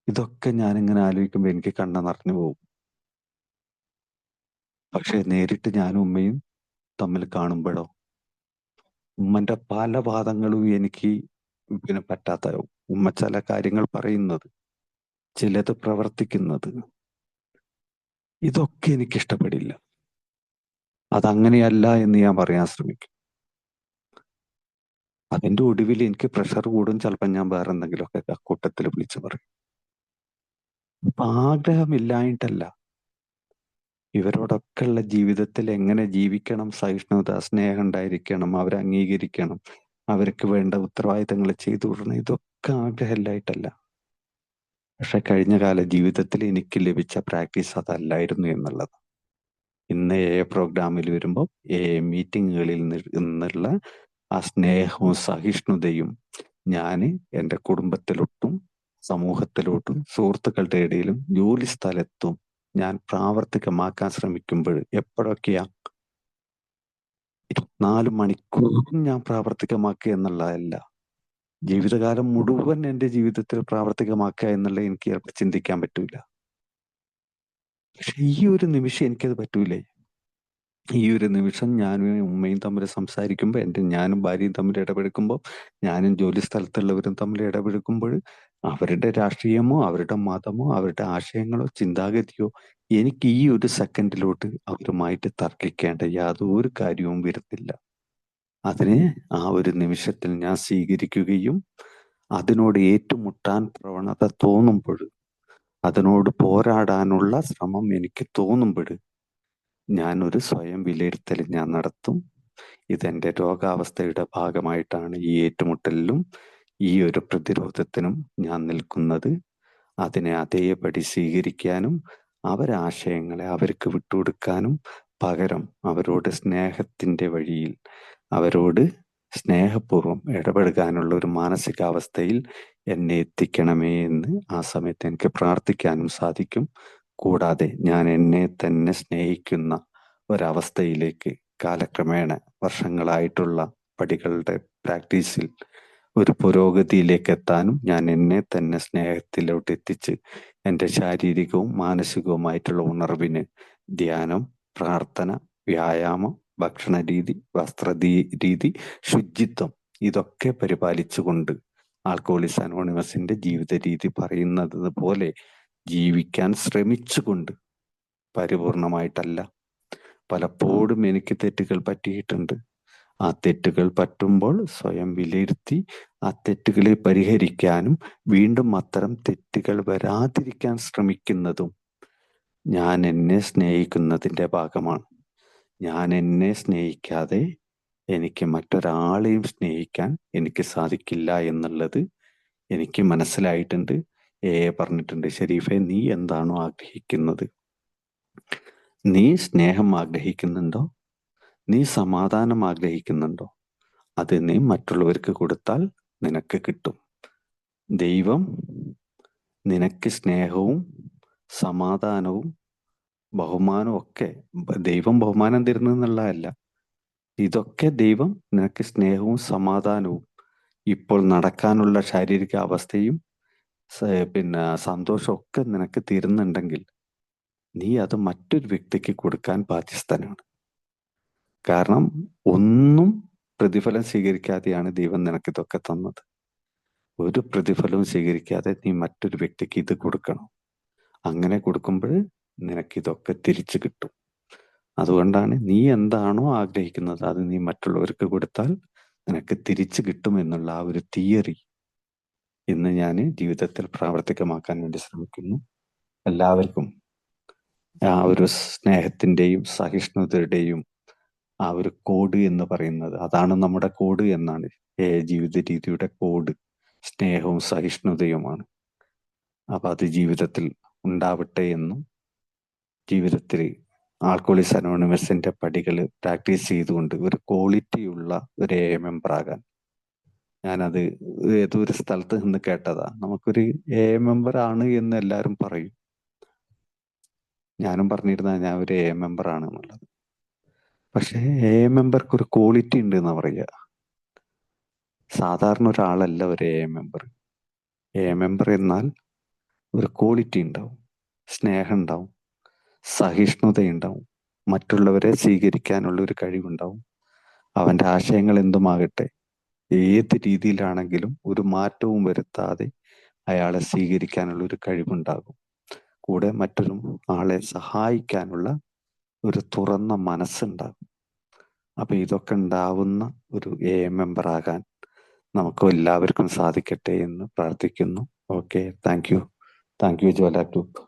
ഇതൊക്കെ ഞാനിങ്ങനെ ആലോചിക്കുമ്പോൾ എനിക്ക് കണ്ണ് നിറഞ്ഞു പോകും. പക്ഷെ നേരിട്ട് ഞാനും ഉമ്മയും തമ്മിൽ കാണുമ്പോഴോ ഉമ്മന്റെ പല വാദങ്ങളും എനിക്ക് പറ്റാത്ത, ഉമ്മ ചില കാര്യങ്ങൾ പറയുന്നത്, ചിലത് പ്രവർത്തിക്കുന്നത്, ഇതൊക്കെ എനിക്ക് ഇഷ്ടപ്പെടില്ല. അതങ്ങനെയല്ല എന്ന് ഞാൻ പറയാൻ ശ്രമിക്കും. അതിന്റെ ഒടുവിൽ എനിക്ക് പ്രഷർ കൂടും. ചിലപ്പോൾ ഞാൻ വേറെ എന്തെങ്കിലുമൊക്കെ കൂട്ടത്തിൽ വിളിച്ചു പറയും. അപ്പൊ ആഗ്രഹമില്ലായിട്ടല്ല, ഇവരോടൊക്കെ ഉള്ള ജീവിതത്തിൽ എങ്ങനെ ജീവിക്കണം, സഹിഷ്ണുത, സ്നേഹം ഉണ്ടായിരിക്കണം, അവരെ അംഗീകരിക്കണം, അവർക്ക് വേണ്ട ഉത്തരവാദിത്തങ്ങൾ ചെയ്തു കൊടുക്കണം, ഇതൊക്കെ ആഗ്രഹമില്ലായിട്ടല്ല. പക്ഷെ കഴിഞ്ഞ കാല ജീവിതത്തിൽ എനിക്ക് ലഭിച്ച പ്രാക്ടീസ് അതല്ലായിരുന്നു എന്നുള്ളത്. ഇന്ന് പ്രോഗ്രാമിൽ വരുമ്പോൾ മീറ്റിങ്ങുകളിൽ നിന്നുള്ള ആ സ്നേഹവും സഹിഷ്ണുതയും ഞാൻ എൻ്റെ കുടുംബത്തിലോട്ടും സമൂഹത്തിലോട്ടും സുഹൃത്തുക്കളുടെ ഇടയിലും ജോലി സ്ഥലത്തും ഞാൻ പ്രാവർത്തികമാക്കാൻ ശ്രമിക്കുമ്പോൾ എപ്പോഴൊക്കെയാ 24 മണിക്കൂറും ഞാൻ പ്രാവർത്തികമാക്കുക എന്നുള്ളതല്ല, ജീവിതകാലം മുഴുവൻ എൻ്റെ ജീവിതത്തിൽ പ്രാവർത്തികമാക്കുക എന്നുള്ളത് എനിക്ക് ചിലപ്പോൾ ചിന്തിക്കാൻ പറ്റൂല. പക്ഷെ ഈ ഒരു നിമിഷം എനിക്കത് പറ്റൂലേ? ഈ ഒരു നിമിഷം ഞാനും ഉമ്മയും തമ്മിൽ സംസാരിക്കുമ്പോൾ, ഞാനും ഭാര്യയും തമ്മിൽ ഇടപെടുക്കുമ്പോൾ, ഞാനും ജോലി സ്ഥലത്തുള്ളവരും തമ്മിൽ ഇടപെടുക്കുമ്പോൾ അവരുടെ രാഷ്ട്രീയമോ അവരുടെ മതമോ അവരുടെ ആശയങ്ങളോ ചിന്താഗതിയോ എനിക്ക് ഈ ഒരു സെക്കൻഡിലോട്ട് അവരുമായിട്ട് തർക്കിക്കേണ്ട യാതൊരു കാര്യവും വരുന്നില്ല. അതിനെ ആ ഒരു നിമിഷത്തിൽ ഞാൻ സ്വീകരിക്കുകയും അതിനോട് ഏറ്റുമുട്ടാൻ പ്രവണത തോന്നുമ്പോൾ, അതിനോട് പോരാടാനുള്ള ശ്രമം എനിക്ക് തോന്നുമ്പോൾ ഞാനൊരു സ്വയം വിലയിരുത്തൽ ഞാൻ നടത്തും. ഇതെന്റെ രോഗാവസ്ഥയുടെ ഭാഗമായിട്ടാണ് ഈ ഏറ്റുമുട്ടലിലും ഈ ഒരു പ്രതിരോധത്തിനും ഞാൻ നിൽക്കുന്നത്. അതിനെ അതേപടി സ്വീകരിക്കാനും അവരാശയങ്ങളെ അവർക്ക് വിട്ടുകൊടുക്കാനും പകരം അവരോട് സ്നേഹത്തിൻ്റെ വഴിയിൽ അവരോട് സ്നേഹപൂർവ്വം ഇടപെടുവാനുള്ള ഒരു മാനസികാവസ്ഥയിൽ എന്നെ എത്തിക്കണമേ എന്ന് ആ സമയത്ത് എനിക്ക് പ്രാർത്ഥിക്കാനും സാധിക്കും. കൂടാതെ ഞാൻ എന്നെ തന്നെ സ്നേഹിക്കുന്ന ഒരവസ്ഥയിലേക്ക് കാലക്രമേണ വർഷങ്ങളായിട്ടുള്ള പടികളുടെ പ്രാക്ടീസിൽ ഒരു പുരോഗതിയിലേക്ക് എത്താനും ഞാൻ എന്നെ തന്നെ സ്നേഹത്തിലോട്ട് എത്തിച്ച് എൻ്റെ ശാരീരികവും മാനസികവുമായിട്ടുള്ള ഉണർവിന് ധ്യാനം, പ്രാർത്ഥന, വ്യായാമം, ഭക്ഷണ രീതി, രീതി, ശുചിത്വം ഇതൊക്കെ പരിപാലിച്ചുകൊണ്ട് ആൽക്കഹോളിക്സ് അനോണിമസിന്റെ ജീവിത രീതി പറയുന്നത് പോലെ ജീവിക്കാൻ ശ്രമിച്ചുകൊണ്ട്, പരിപൂർണമായിട്ടല്ല. പലപ്പോഴും എനിക്ക് തെറ്റുകൾ പറ്റിയിട്ടുണ്ട്. ആ തെറ്റുകൾ പറ്റുമ്പോൾ സ്വയം വിലയിരുത്തി ആ തെറ്റുകളെ പരിഹരിക്കാനും വീണ്ടും അത്തരം തെറ്റുകൾ വരാതിരിക്കാൻ ശ്രമിക്കുന്നതും ഞാൻ എന്നെ സ്നേഹിക്കുന്നതിൻ്റെ ഭാഗമാണ്. ഞാൻ എന്നെ സ്നേഹിക്കാതെ എനിക്ക് മറ്റൊരാളെയും സ്നേഹിക്കാൻ എനിക്ക് സാധിക്കില്ല എന്നുള്ളത് എനിക്ക് മനസ്സിലായിട്ടുണ്ട്. പറഞ്ഞിട്ടുണ്ട്, ഷെരീഫെ, നീ എന്താണോ ആഗ്രഹിക്കുന്നത്, നീ സ്നേഹം ആഗ്രഹിക്കുന്നുണ്ടോ, നീ സമാധാനം ആഗ്രഹിക്കുന്നുണ്ടോ, അത് നീ മറ്റുള്ളവർക്ക് കൊടുത്താൽ നിനക്ക് കിട്ടും. ദൈവം നിനക്ക് സ്നേഹവും സമാധാനവും ബഹുമാനവും ഒക്കെ, ദൈവം ബഹുമാനം തരുന്നതെന്നുള്ളതല്ല, ഇതൊക്കെ ദൈവം നിനക്ക് സ്നേഹവും സമാധാനവും ഇപ്പോൾ നടക്കാനുള്ള ശാരീരിക അവസ്ഥയും സന്തോഷമൊക്കെ നിനക്ക് തരുന്നുണ്ടെങ്കിൽ നീ അത് മറ്റൊരു വ്യക്തിക്ക് കൊടുക്കാൻ ബാധ്യസ്ഥനാണ്. കാരണം ഒന്നും പ്രതിഫലം സ്വീകരിക്കാതെയാണ് ദൈവം നിനക്ക് ഇതൊക്കെ തന്നത്. ഒരു പ്രതിഫലവും സ്വീകരിക്കാതെ നീ മറ്റൊരു വ്യക്തിക്ക് ഇത് കൊടുക്കണം. അങ്ങനെ കൊടുക്കുമ്പോൾ നിനക്കിതൊക്കെ തിരിച്ചു കിട്ടും. അതുകൊണ്ടാണ് നീ എന്താണോ ആഗ്രഹിക്കുന്നത് അത് നീ മറ്റുള്ളവർക്ക് കൊടുത്താൽ നിനക്ക് തിരിച്ചു കിട്ടും എന്നുള്ള ആ ഒരു തിയറി ഇന്ന് ഞാൻ ജീവിതത്തിൽ പ്രാവർത്തികമാക്കാൻ വേണ്ടി ശ്രമിക്കുന്നു. എല്ലാവർക്കും ആ ഒരു സ്നേഹത്തിൻ്റെയും സഹിഷ്ണുതയുടെയും ആ ഒരു കോഡ് എന്ന് പറയുന്നത്, അതാണ് നമ്മുടെ കോഡ് എന്നാണ്. ജീവിത രീതിയുടെ കോഡ് സ്നേഹവും സഹിഷ്ണുതയുമാണ്. അപ്പൊ അത് ജീവിതത്തിൽ ഉണ്ടാവട്ടെ എന്നും, ജീവിതത്തിൽ ആൽക്കഹോളിക്സ് അനോണിമസിന്റെ പടികൾ പ്രാക്ടീസ് ചെയ്തുകൊണ്ട് ഒരു ക്വാളിറ്റിയുള്ള ഒരു മെമ്പർ ആകാൻ, ഞാനത് ഏതൊരു സ്ഥലത്ത് നിന്ന് കേട്ടതാ. നമുക്കൊരു മെമ്പർ ആണ് എന്ന് എല്ലാവരും പറയും. ഞാനും പറഞ്ഞിരുന്ന ഞാൻ ഒരു മെമ്പർ ആണ് എന്നുള്ളത്. പക്ഷേ മെമ്പർക്ക് ഒരു ക്വാളിറ്റി ഉണ്ട് എന്നാ പറയുക. സാധാരണ ഒരാളല്ല ഒരു മെമ്പർ. മെമ്പർ എന്നാൽ ഒരു ക്വാളിറ്റി ഉണ്ടാവും, സ്നേഹം ഉണ്ടാവും, സഹിഷ്ണുതയുണ്ടാവും, മറ്റുള്ളവരെ സ്വീകരിക്കാനുള്ള ഒരു കഴിവുണ്ടാവും. അവൻ്റെ ആശയങ്ങൾ എന്തുമാകട്ടെ, ഏത് രീതിയിലാണെങ്കിലും ഒരു മാറ്റവും വരുത്താതെ അയാളെ സ്വീകരിക്കാനുള്ള ഒരു കഴിവുണ്ടാകും. കൂടെ മറ്റൊരു ആളെ സഹായിക്കാനുള്ള ഒരു തുറന്ന മനസ്സുണ്ടാകും. അപ്പൊ ഇതൊക്കെ ഉണ്ടാവുന്ന ഒരു മെമ്പർ ആകാൻ നമുക്ക് എല്ലാവർക്കും സാധിക്കട്ടെ എന്ന് പ്രാർത്ഥിക്കുന്നു. Okay, thank you Jwala group.